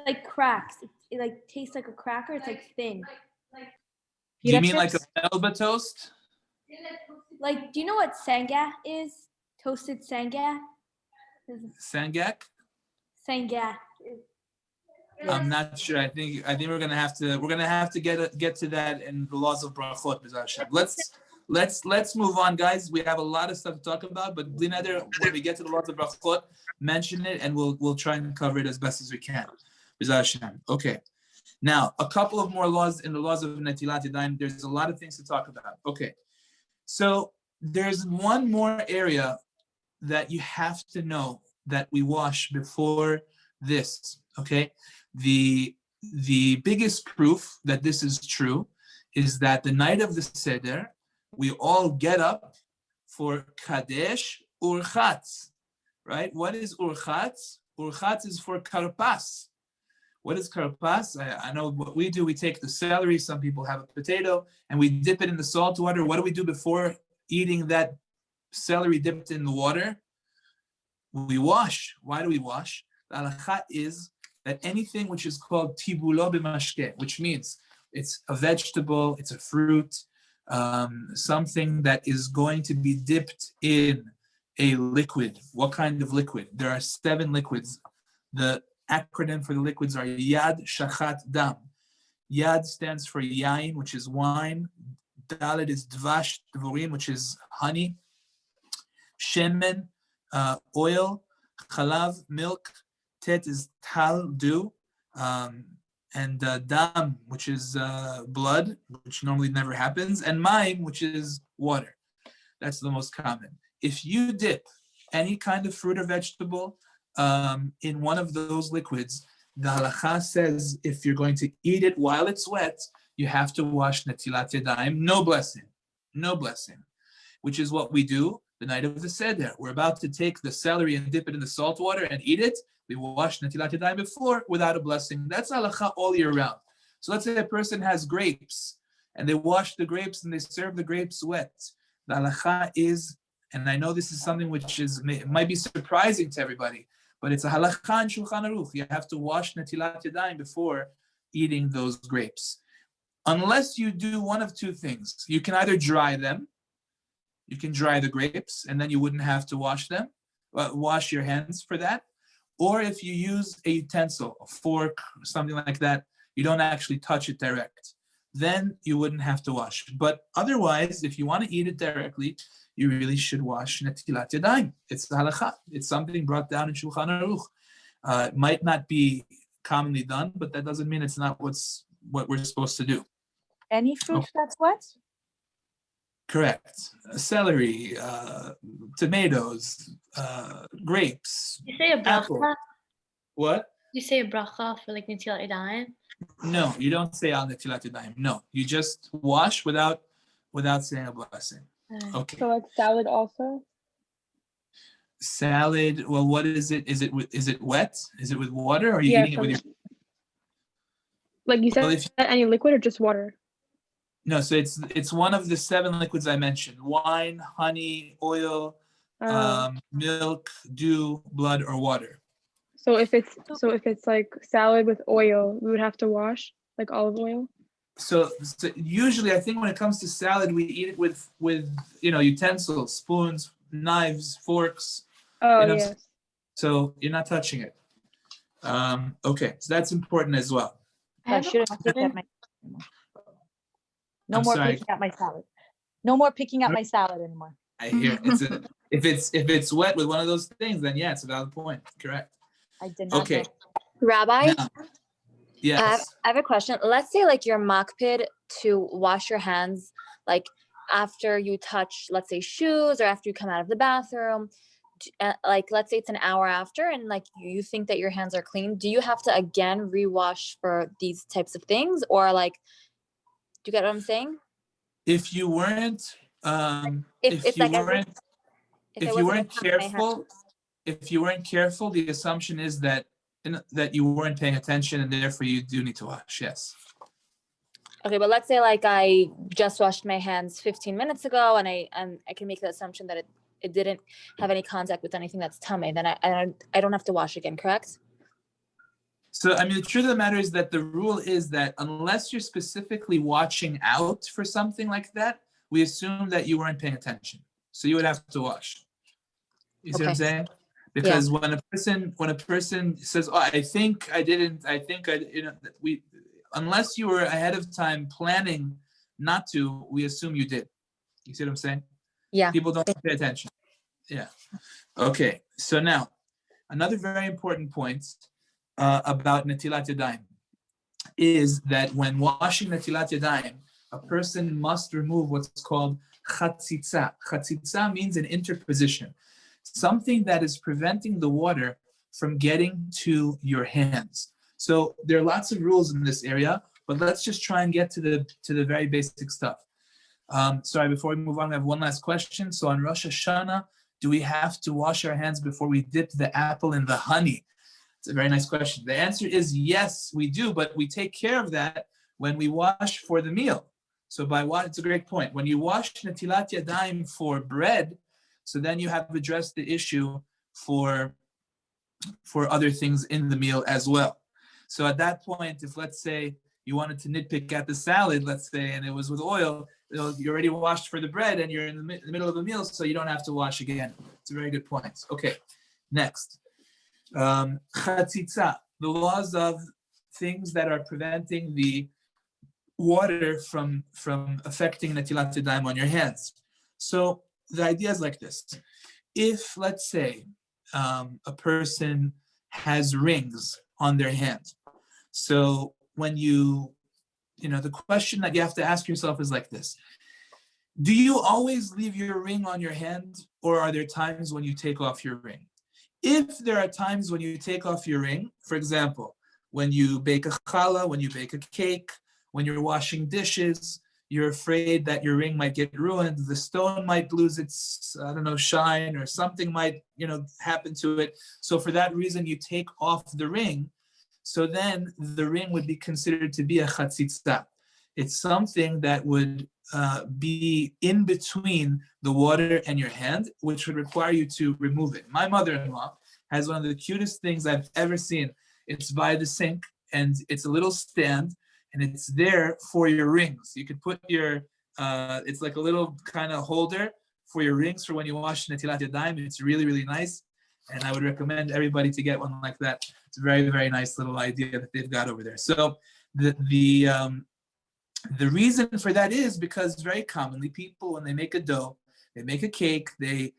Like cracks. It like tastes like a cracker. It's like thin. Do you mean like a melba toast? Like, do you know what sangah is? Toasted sangah. Sangak? Sangah. I'm not sure. I think we're gonna have to get to that in the laws of brachot. Let's move on, guys. We have a lot of stuff to talk about, but when we get to the laws of brachot, mention it, and we'll try and cover it as best as we can. Okay. Now, a couple of more laws in the laws of Netillat Yadayim. There's a lot of things to talk about. Okay. So there's one more area that you have to know that we wash before this. Okay. The biggest proof that this is true is that the night of the Seder, we all get up for Kadesh Urchatz, right? What is Urchatz? Urchatz is for Karpas. What is Karpas? I know what we do. We take the celery, some people have a potato, and we dip it in the salt water. What do we do before eating that celery dipped in the water? We wash. Why do we wash? The halakha is that anything which is called tibulo b'mashke, which means it's a vegetable, it's a fruit, something that is going to be dipped in a liquid. What kind of liquid? There are 7 liquids. The acronym for the liquids are Yad, Shachat, Dam. Yad stands for Yain, which is wine. Dalet is Dvash, Dvorim, which is honey. Shemen, oil. Chalav, milk. Tet is Tal, dew. And Dam, which is blood, which normally never happens. And Mayim, which is water. That's the most common. If you dip any kind of fruit or vegetable in one of those liquids, the halacha says if you're going to eat it while it's wet, you have to wash Netillat Yadayim, no blessing, which is what we do the night of the Seder. We're about to take the celery and dip it in the salt water and eat it. We wash Netillat Yadayim before without a blessing. That's halacha all year round. So let's say a person has grapes and they wash the grapes and they serve the grapes wet. The halacha is, and I know this is something which might be surprising to everybody, but it's a halacha in Shulchan Aruch. You have to wash Netillat Yadayim before eating those grapes. Unless you do one of two things. You can either dry them, you can dry the grapes, and then you wouldn't have to wash them, wash your hands for that. Or if you use a utensil, a fork, something like that, you don't actually touch it direct. Then you wouldn't have to wash. But otherwise, if you want to eat it directly, you really should wash Netillat Yadayim. It's the halacha. It's something brought down in Shulchan Aruch. It might not be commonly done, but that doesn't mean it's not what we're supposed to do. Any fruit that's wet? Correct. Celery, tomatoes, grapes. You say a apple. bracha? What? You say a bracha for like Netillat Yadayim? No, you don't say al Netillat Yadayim. No, you just wash without saying a blessing. Okay. So like salad also? Salad. Well, what is it? Is it wet? Is it with water, or are you eating it with your? Like you said, Well, any liquid or just water? No, so it's one of the 7 liquids I mentioned: wine, honey, oil, milk, dew, blood, or water. So if it's like salad with oil, we would have to wash, like olive oil. So usually, I think when it comes to salad, we eat it with utensils, spoons, knives, forks. Oh yes. So you're not touching it. Okay, so that's important as well. I shouldn't pick at my. No I'm more sorry. picking at my salad. No more picking at my salad anymore. I hear if it's wet with one of those things, then yeah, it's a valid point. Correct. I did not. Okay. know. Rabbi, Now, yes. I have a question. Let's say like you're makpid to wash your hands like after you touch, let's say, shoes or after you come out of the bathroom. Like let's say it's an hour after and like you think that your hands are clean. Do you have to again rewash for these types of things, or like, do you get what I'm saying? If you weren't If you weren't careful, the assumption is that you weren't paying attention and therefore you do need to wash. Yes. Okay, but let's say like I just washed my hands 15 minutes ago and I can make the assumption that it didn't have any contact with anything that's tummy, then I don't have to wash again, correct? So, I mean, the truth of the matter is that the rule is that unless you're specifically watching out for something like that, we assume that you weren't paying attention. So you would have to wash. You see what I'm saying? Because when a person says, "Oh, I think I didn't," unless you were ahead of time planning not to, we assume you did. You see what I'm saying? Yeah. People don't pay attention. Yeah. Okay. So now, another very important point about Netillat Yadayim is that when washing Netillat Yadayim, a person must remove what's called chatzitza. Chatzitza means an interposition, something that is preventing the water from getting to your hands. So there are lots of rules in this area, but let's just try and get to the very basic stuff. Sorry, before we move on, I have one last question. So on Rosh Hashanah, do we have to wash our hands before we dip the apple in the honey? It's a very nice question. The answer is yes, we do, but we take care of that when we wash for the meal. So it's a great point. When you wash Netillat Yadayim for bread, so then you have addressed the issue for other things in the meal as well. So at that point, if let's say you wanted to nitpick at the salad, let's say, and it was with oil, you already washed for the bread and you're in the middle of a meal, so you don't have to wash again. It's a very good point. Okay, next. Chatzitza, the laws of things that are preventing the water from affecting Netilat Yadayim on your hands. So the idea is like this. If, let's say, a person has rings on their hands, so when the question that you have to ask yourself is like this. Do you always leave your ring on your hand, or are there times when you take off your ring? If there are times when you take off your ring, for example, when you bake a challah, when you bake a cake, when you're washing dishes, you're afraid that your ring might get ruined, the stone might lose its, shine, or something might, happen to it. So for that reason, you take off the ring. So then the ring would be considered to be a chatzitza. It's something that would be in between the water and your hand, which would require you to remove it. My mother-in-law has one of the cutest things I've ever seen. It's by the sink, and it's a little stand, and it's there for your rings. You could put your, it's like a little kind of holder for your rings for when you wash Netillat Yadayim. It's really, really nice. And I would recommend everybody to get one like that. It's a very, very nice little idea that they've got over there. So the reason for that is because very commonly people, when they make a dough, they make a cake, they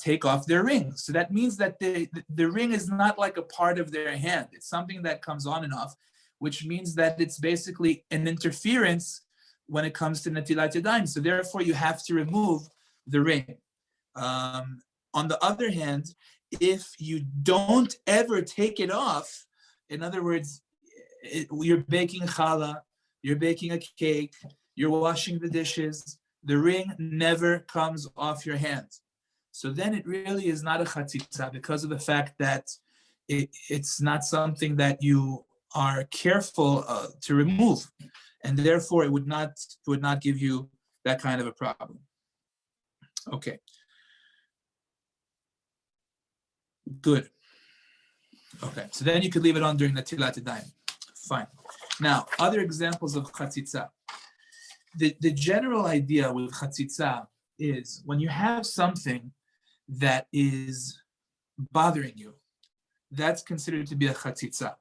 take off their rings. So that means that the ring is not like a part of their hand. It's something that comes on and off, which means that it's basically an interference when it comes to Netillat Yadayim. So therefore, you have to remove the ring. On the other hand, if you don't ever take it off, in other words, you're baking challah, you're baking a cake, you're washing the dishes, the ring never comes off your hand. So then it really is not a chatzitza because of the fact that it's not something that you are careful to remove, and therefore it would not give you that kind of a problem. Okay. Good. Okay, so then you could leave it on during Netillat Yadayim. Fine. Now, other examples of chatzitza. The general idea with chatzitza is when you have something that is bothering you, that's considered to be a chatzitza.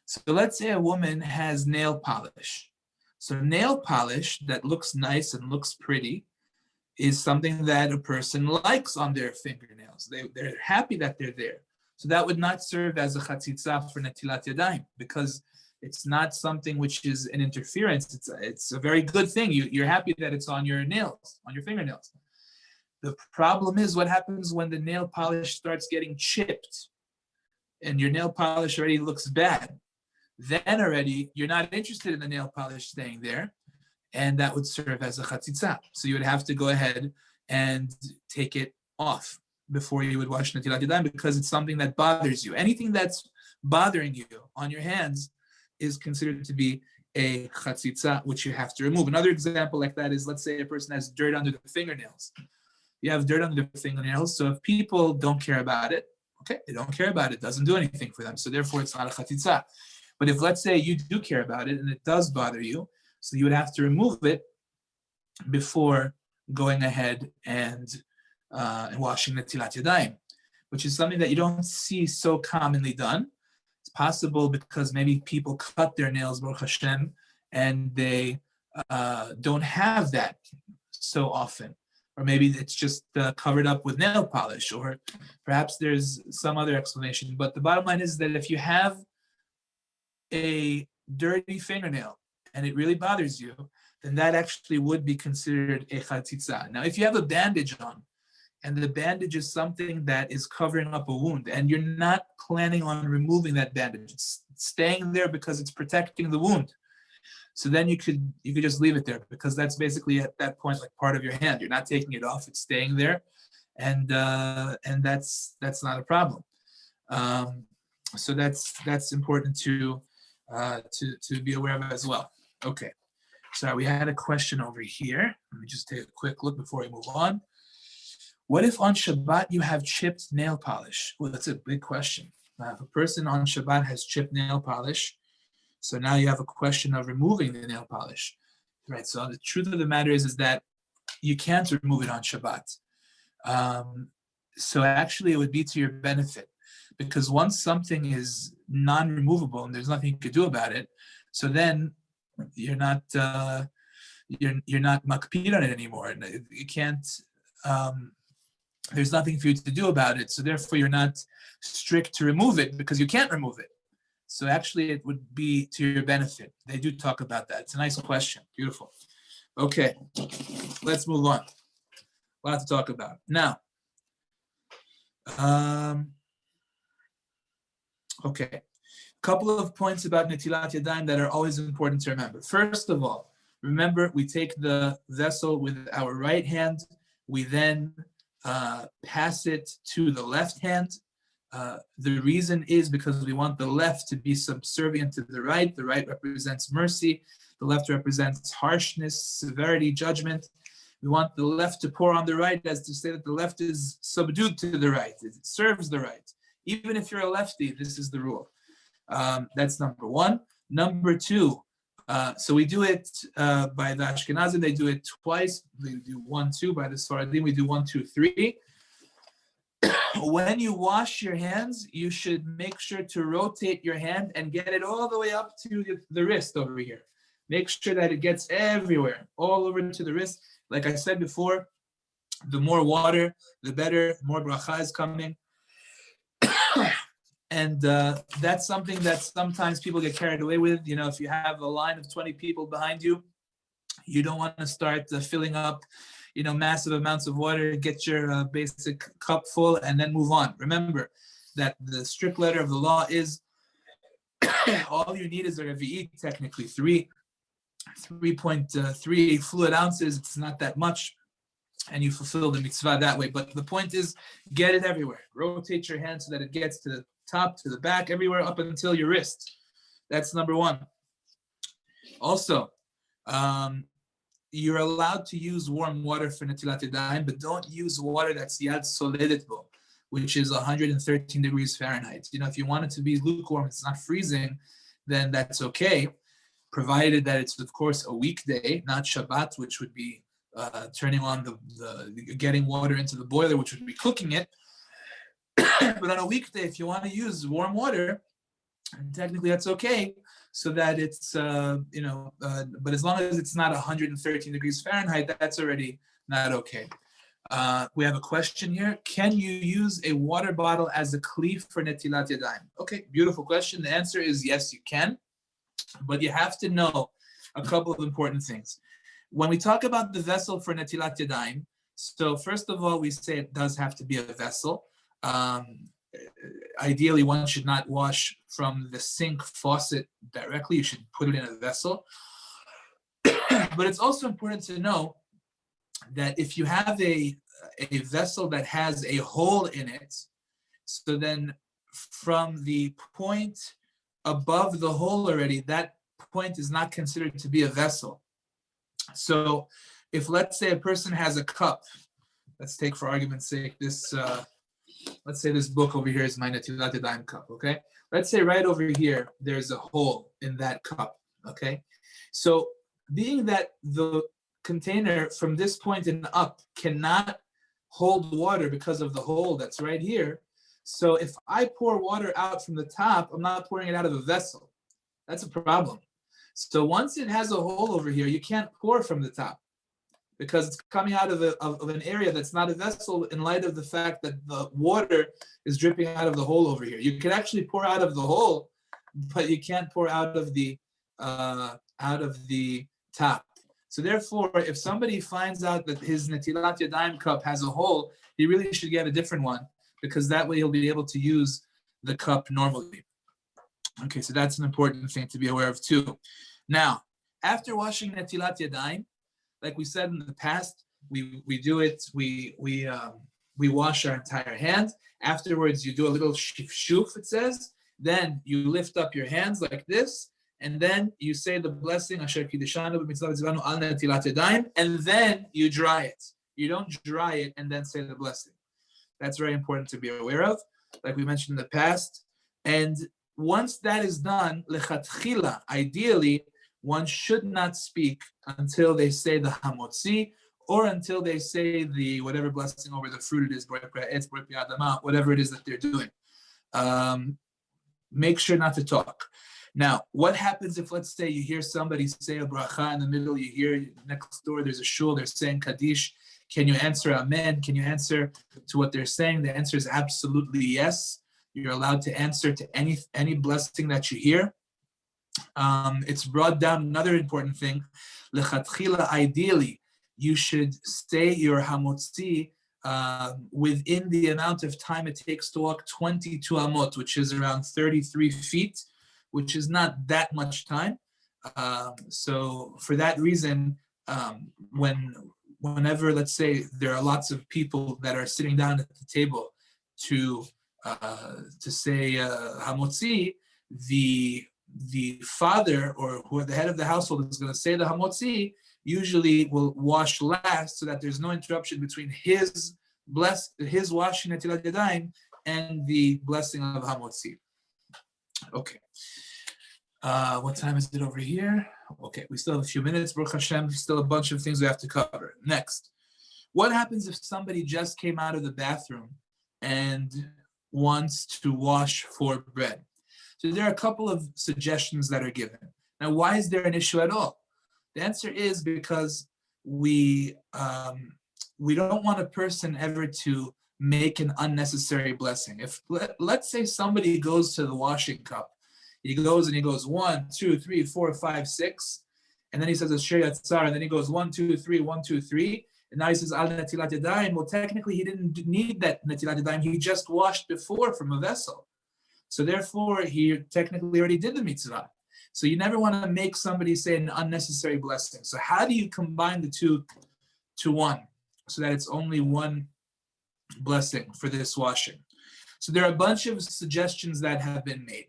So let's say a woman has nail polish. So nail polish that looks nice and looks pretty is something that a person likes on their fingernails. They're happy that they're there. So that would not serve as a chatzitza for Netillat Yadayim because it's not something which is an interference. It's a very good thing. You're happy that it's on your nails, on your fingernails. The problem is what happens when the nail polish starts getting chipped and your nail polish already looks bad. Then already you're not interested in the nail polish staying there, and that would serve as a chatzitza. So you would have to go ahead and take it off before you would wash Netillat Yadayim because it's something that bothers you. Anything that's bothering you on your hands is considered to be a chatzitza, which you have to remove. Another example like that is, let's say a person has dirt under the fingernails. You have dirt under the fingernails, so if people don't care about it, okay, they don't care about it, doesn't do anything for them, so therefore it's not a chatzitza. But if, let's say, you do care about it and it does bother you, so you would have to remove it before going ahead and washing Netillat Yadayim, which is something that you don't see so commonly done. It's possible because maybe people cut their nails, Baruch Hashem, and they don't have that so often. Or maybe it's just covered up with nail polish, or perhaps there's some other explanation. But the bottom line is that if you have a dirty fingernail and it really bothers you, then that actually would be considered a chatzitza. Now, if you have a bandage on, and the bandage is something that is covering up a wound, and you're not planning on removing that bandage, it's staying there because it's protecting the wound. So then you could just leave it there because that's basically at that point like part of your hand. You're not taking it off; it's staying there, and that's not a problem. So that's important to be aware of as well. Okay, so we had a question over here. Let me just take a quick look before we move on. What if on Shabbat you have chipped nail polish? Well, that's a big question. Now, if a person on Shabbat has chipped nail polish, so now you have a question of removing the nail polish, right? So the truth of the matter is that you can't remove it on Shabbat. So actually it would be to your benefit because once something is non-removable and there's nothing you could do about it, so then you're not makpid on it anymore. You can't. There's nothing for you to do about it. So therefore you're not strict to remove it because you can't remove it. So actually it would be to your benefit. They do talk about that. It's a nice question. Beautiful. Okay, let's move on. A lot to talk about. Now, okay. Couple of points about Netillat Yadayim that are always important to remember. First of all, remember we take the vessel with our right hand, we then pass it to the left hand. The reason is because we want the left to be subservient to the right. The right represents mercy. The left represents harshness, severity, judgment. We want the left to pour on the right, as to say that the left is subdued to the right. It serves the right. Even if you're a lefty, this is the rule. That's number one. Number two, so we do it by the Ashkenazim, they do it twice. They do 1, 2. By the Sfaradim, we do 1, 2, 3. When you wash your hands, you should make sure to rotate your hand and get it all the way up to the wrist over here. Make sure that it gets everywhere, all over to the wrist. Like I said before, the more water, the better, more bracha is coming. And that's something that sometimes people get carried away with. You know, if you have a line of 20 people behind you, you don't want to start filling up, you know, massive amounts of water, get your basic cup full and then move on. Remember that the strict letter of the law is all you need is a revi'it, technically 3.3 fluid ounces. It's not that much, and you fulfill the mitzvah that way. But the point is, get it everywhere. Rotate your hand so that it gets to the top, to the back, everywhere up until your wrist. That's number one. Also, you're allowed to use warm water for Netillat Yadayim, but don't use water that's yad soledet bo, which is 113 degrees Fahrenheit. You know, if you want it to be lukewarm, it's not freezing, then that's okay, provided that it's, of course, a weekday, not Shabbat, which would be turning on the getting water into the boiler, which would be cooking it. But on a weekday, if you want to use warm water, technically that's okay, so that it's, but as long as it's not 113 degrees Fahrenheit, that's already not okay. We have a question here. Can you use a water bottle as a kli for Netillat Yadayim? Okay, beautiful question. The answer is yes, you can, but you have to know a couple of important things. When we talk about the vessel for Netillat Yadayim, so first of all, we say it does have to be a vessel. Ideally, one should not wash from the sink faucet directly. You should put it in a vessel. But it's also important to know that if you have a vessel that has a hole in it, so then from the point above the hole already, that point is not considered to be a vessel. So if, let's say, a person has a cup, let's take for argument's sake this, let's say this book over here is my Netillat Yadayim cup, okay? Let's say right over here, there's a hole in that cup, okay? So being that the container from this point and up cannot hold water because of the hole that's right here, so if I pour water out from the top, I'm not pouring it out of a vessel. That's a problem. So once it has a hole over here, you can't pour from the top, because it's coming out of an area that's not a vessel, in light of the fact that the water is dripping out of the hole over here. You can actually pour out of the hole, but you can't pour out of the top. So therefore, if somebody finds out that his Netillat Yadayim cup has a hole, he really should get a different one, because that way he'll be able to use the cup normally. Okay, so that's an important thing to be aware of too. Now, after washing Netillat Yadayim, like we said in the past, we do it, we wash our entire hand. Afterwards, you do a little shuf, it says. Then you lift up your hands like this, and then you say the blessing, Asher Kiddushanu b'mitzvah tzivanu al Netilat Yadayim, and then you dry it. You don't dry it and then say the blessing. That's very important to be aware of, like we mentioned in the past. And once that is done, lechatchila, ideally, one should not speak until they say the hamotzi, or until they say the whatever blessing over the fruit it is, whatever it is that they're doing. Make sure not to talk. Now, what happens if, let's say, you hear somebody say a bracha in the middle, you hear next door there's a shul, they're saying Kaddish. Can you answer amen? Can you answer to what they're saying? The answer is absolutely yes. You're allowed to answer to any blessing that you hear. It's brought down another important thing. Lechatchila, ideally, you should say your hamotzi within the amount of time it takes to walk 22 amot, which is around 33 feet. which is not that much time. So for that reason, whenever, let's say, there are lots of people that are sitting down at the table to say hamotzi, the father or who the head of the household is going to say the hamotzi, usually will wash last so that there's no interruption between his washing Netillat Yadayim and the blessing of hamotzi. Okay. What time is it over here? Okay, we still have a few minutes. Baruch Hashem, still a bunch of things we have to cover. Next, what happens if somebody just came out of the bathroom and wants to wash for bread? So there are a couple of suggestions that are given. Now, why is there an issue at all? The answer is because we don't want a person ever to make an unnecessary blessing. If let's say somebody goes to the washing cup, he goes 1, 2, 3, 4, 5, 6, and then he says Asher Yatzar, and then he goes 1, 2, 3, 1, 2, 3, and now he says Al Netillat Yadayim. Well, technically he didn't need that Netillat Yadayim. He just washed before from a vessel, so therefore he technically already did the mitzvah. So you never want to make somebody say an unnecessary blessing. So how do you combine the two to one so that it's only one blessing for this washing? So there are a bunch of suggestions that have been made.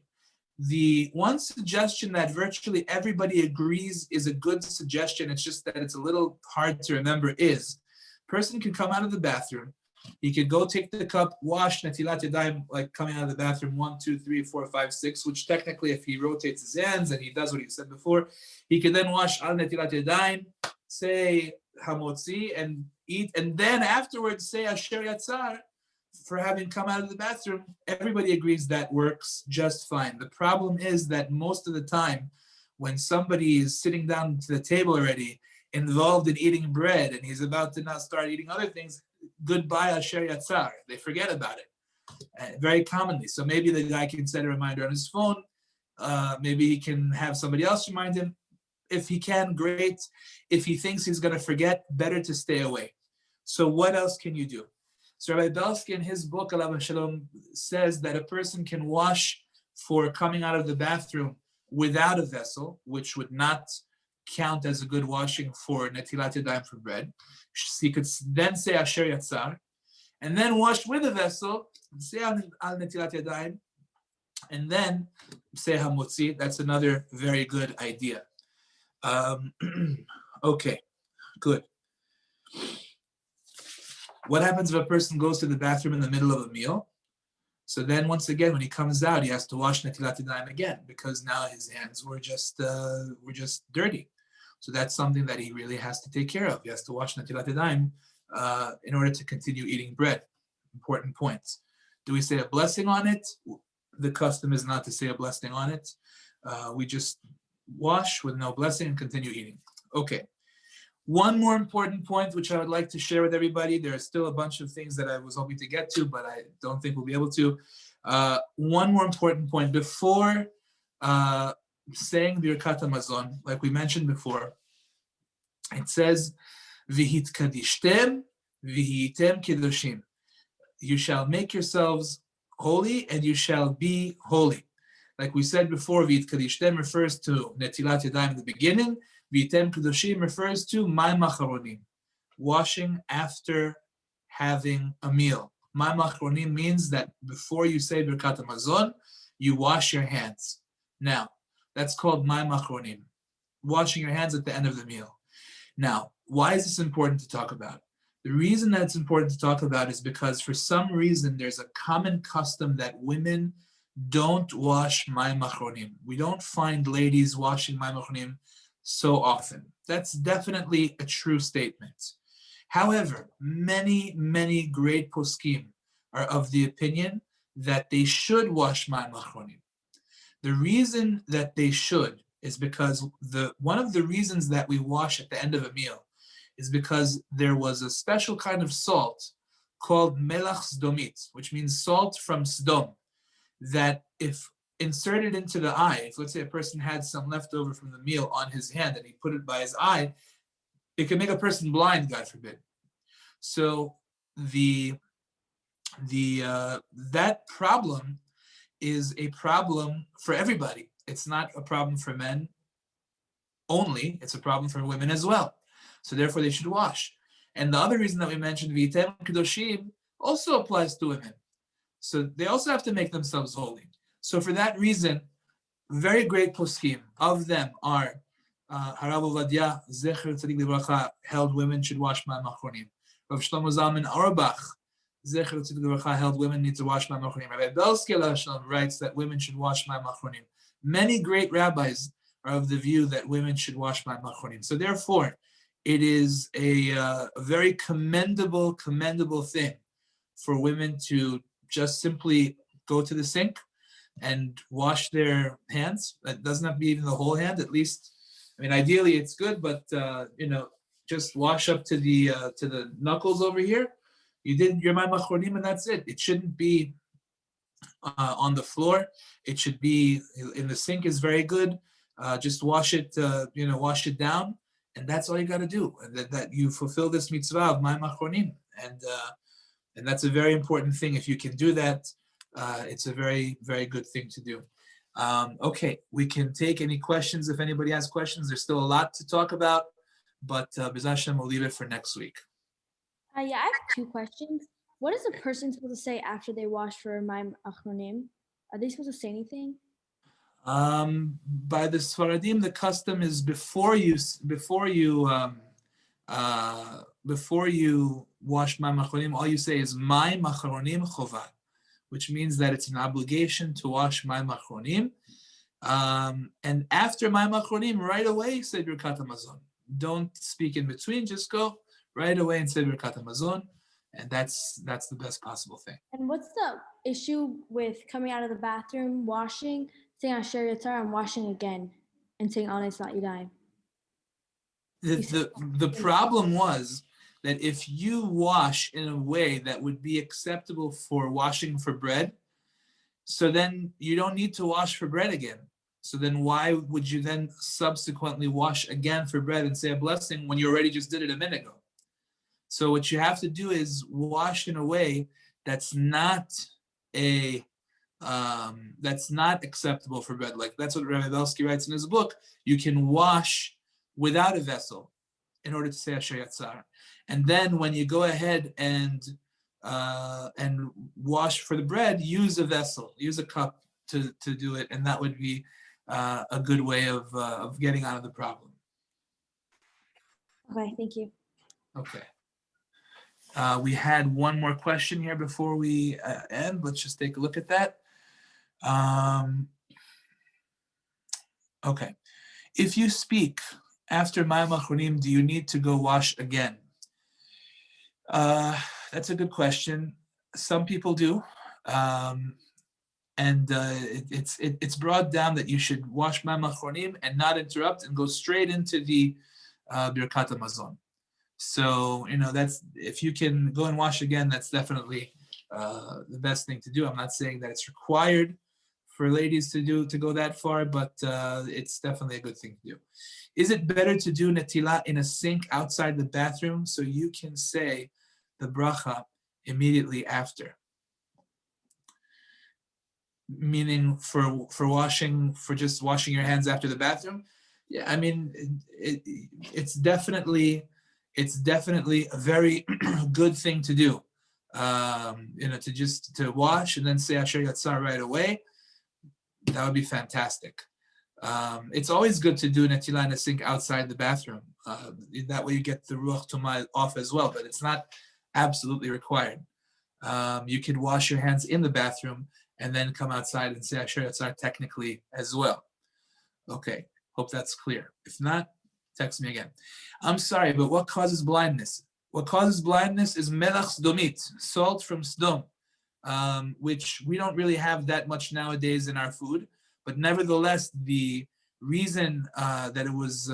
The one suggestion that virtually everybody agrees is a good suggestion, it's just that it's a little hard to remember, is person can come out of the bathroom, he could go take the cup, wash Netillat Yadayim, like coming out of the bathroom 1, 2, 3, 4, 5, 6, which technically if he rotates his hands and he does what he said before, he can then wash Al Netillat Yadayim, say hamotzi, and eat, and then afterwards say Asher Yatzar for having come out of the bathroom. Everybody agrees that works just fine. The problem is that most of the time when somebody is sitting down to the table already, involved in eating bread, and he's about to now start eating other things, goodbye Asher Yatzar. They forget about it very commonly. So maybe the guy can set a reminder on his phone. Maybe he can have somebody else remind him. If he can, great. If he thinks he's going to forget, better to stay away. So what else can you do? So Rabbi Belsky in his book, Alav Shalom, says that a person can wash for coming out of the bathroom without a vessel, which would not count as a good washing for Netilat Yadayim for bread. He could then say Asher Yatzar, and then wash with a vessel, say Al Netilat Yadayim, and then say Hamotzi. That's another very good idea. Okay, good. What happens if a person goes to the bathroom in the middle of a meal? So then once again, when he comes out, he has to wash Netilat Yadayim again, because now his hands were just dirty. So that's something that he really has to take care of. He has to wash Netilat Yadayim in order to continue eating bread. Important points. Do we say a blessing on it? The custom is not to say a blessing on it. We just wash with no blessing and continue eating. Okay. One more important point, which I would like to share with everybody. There are still a bunch of things that I was hoping to get to, but I don't think we'll be able to. One more important point. Before saying Birkat HaMazon, like we mentioned before, it says, V'hitkadishtem, v'hitem kedoshim. You shall make yourselves holy, and you shall be holy. Like we said before, V'hitkadishtem refers to Netilat Yadayim in the beginning. V'hitem kedoshim refers to Mayim Aharonim, washing after having a meal. Mayim Aharonim means that before you say Birkat HaMazon, you wash your hands. Now, that's called Mayim Aharonim, washing your hands at the end of the meal. Now, why is this important to talk about? The reason that it's important to talk about is because for some reason there's a common custom that women don't wash Mayim Aharonim. We don't find ladies washing Mayim Aharonim so often. That's definitely a true statement. However, many, many great poskim are of the opinion that they should wash Mayim Aharonim. The reason that they should is because one of the reasons that we wash at the end of a meal is because there was a special kind of salt called melach sdomit, which means salt from Sdom, that if inserted into the eye, if let's say a person had some leftover from the meal on his hand and he put it by his eye, it can make a person blind, God forbid. So that problem is a problem for everybody. it's not a problem for men only, it's a problem for women as well. So therefore they should wash. And the other reason that we mentioned V'yitem Kedoshim also applies to women. So they also have to make themselves holy. So for that reason, very great poskim of them are Harav Ovadia, Zecher Tzadik Livracha, held women should wash Mayim Aharonim. Rav Shlomo Zalman Auerbach, Zecher Tzadik Livracha, held women need to wash Mayim Aharonim. Rabbi Belsky writes that women should wash Mayim Aharonim. Many great rabbis are of the view that women should wash Mayim Aharonim. So therefore, it is a very commendable thing for women to just simply go to the sink and wash their hands. That doesn't have to be even the whole hand. At least, I mean, ideally it's good, but just wash up to the knuckles over here. You did your Mayim Aharonim, and that's it. It shouldn't be on the floor. It should be in the sink. Is very good. Just wash it. Wash it down, and that's all you got to do. And that you fulfill this mitzvah of Mayim Aharonim, and that's a very important thing. If you can do that, it's a very, very good thing to do. Okay, we can take any questions if anybody has questions. There's still a lot to talk about, but B'ez Hashem, we'll leave it for next week. I have 2 questions. What is a person supposed to say after they wash for Mayim Aharonim? Are they supposed to say anything? By the Sfaradim, the custom is before you wash Mayim Aharonim, all you say is Mayim Aharonim Chova, which means that it's an obligation to wash Mayim Aharonim. And after Mayim Aharonim, right away, say Birkat HaMazon. Don't speak in between, just go right away and say Birkat HaMazon, and that's the best possible thing. And what's the issue with coming out of the bathroom, washing, saying Asher Yatzar, and washing again, and saying Netillat Yadayim? The problem was that if you wash in a way that would be acceptable for washing for bread, so then you don't need to wash for bread again. So then why would you then subsequently wash again for bread and say a blessing when you already just did it a minute ago? So what you have to do is wash in a way that's not acceptable for bread. Like that's what Rabbi Belsky writes in his book. You can wash without a vessel in order to say Asher Yatzar. And then when you go ahead and wash for the bread, use a vessel, use a cup to do it, and that would be a good way of getting out of the problem. Okay, thank you. Okay. We had one more question here before we end. Let's just take a look at that. Okay. If you speak after Mayim Aharonim, do you need to go wash again? That's a good question. Some people do. It's brought down that you should wash Mayim Aharonim and not interrupt and go straight into the Birkat HaMazon. So, that's, if you can go and wash again, that's definitely the best thing to do. I'm not saying that it's required for ladies to go that far, but it's definitely a good thing to do. Is it better to do Netillah in a sink outside the bathroom so you can say the bracha immediately after? Meaning for just washing your hands after the bathroom? Yeah, I mean, it's definitely a very good thing to do. To wash and then say Asher Yatzar right away. That would be fantastic. It's always good to do Netillah in a sink outside the bathroom. That way you get the Ruach Tumah off as well, but it's not absolutely required. You could wash your hands in the bathroom and then come outside and say Asher Yatzar technically as well. Okay, hope that's clear. If not, text me again. I'm sorry, but what causes blindness? What causes blindness is melach sdomit, salt from Sdom, which we don't really have that much nowadays in our food. But nevertheless, the reason that it was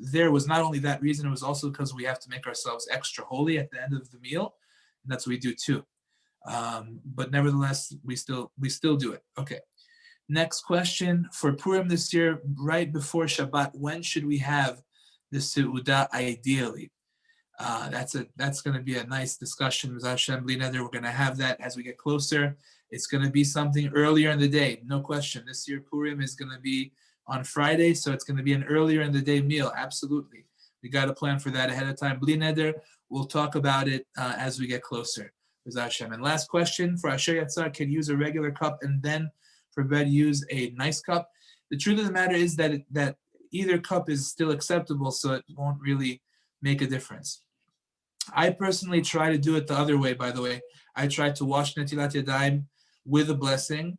there was not only that reason, it was also because we have to make ourselves extra holy at the end of the meal. And that's what we do too. But nevertheless, we still do it. Okay. Next question. For Purim this year, right before Shabbat, when should we have the Seudah ideally? That's going to be a nice discussion with Hashem Bli Neder. We're going to have that as we get closer. It's going to be something earlier in the day, no question. This year Purim is going to be on Friday, so it's going to be an earlier in the day meal. Absolutely. We got to plan for that ahead of time. Bli neder, we'll talk about it as we get closer. And last question, for Asher Yatzar, can use a regular cup and then for bread use a nice cup? The truth of the matter is that that either cup is still acceptable, so it won't really make a difference. I personally try to do it the other way, by the way. I try to wash Netillat Yadayim with a blessing,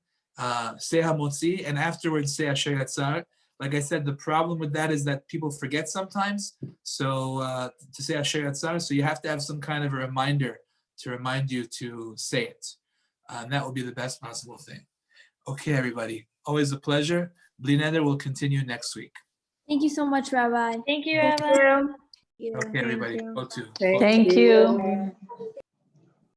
say Hamotzi, and afterwards say Asher Yatzar. Like I said, the problem with that is that people forget sometimes. So to say Asher Yatzar, so you have to have some kind of a reminder to remind you to say it. And that will be the best possible thing. Okay, everybody. Always a pleasure. Bli neder will continue next week. Thank you so much, Rabbi. Thank you, Rabbi. Okay, everybody. you. Go to. Thank you.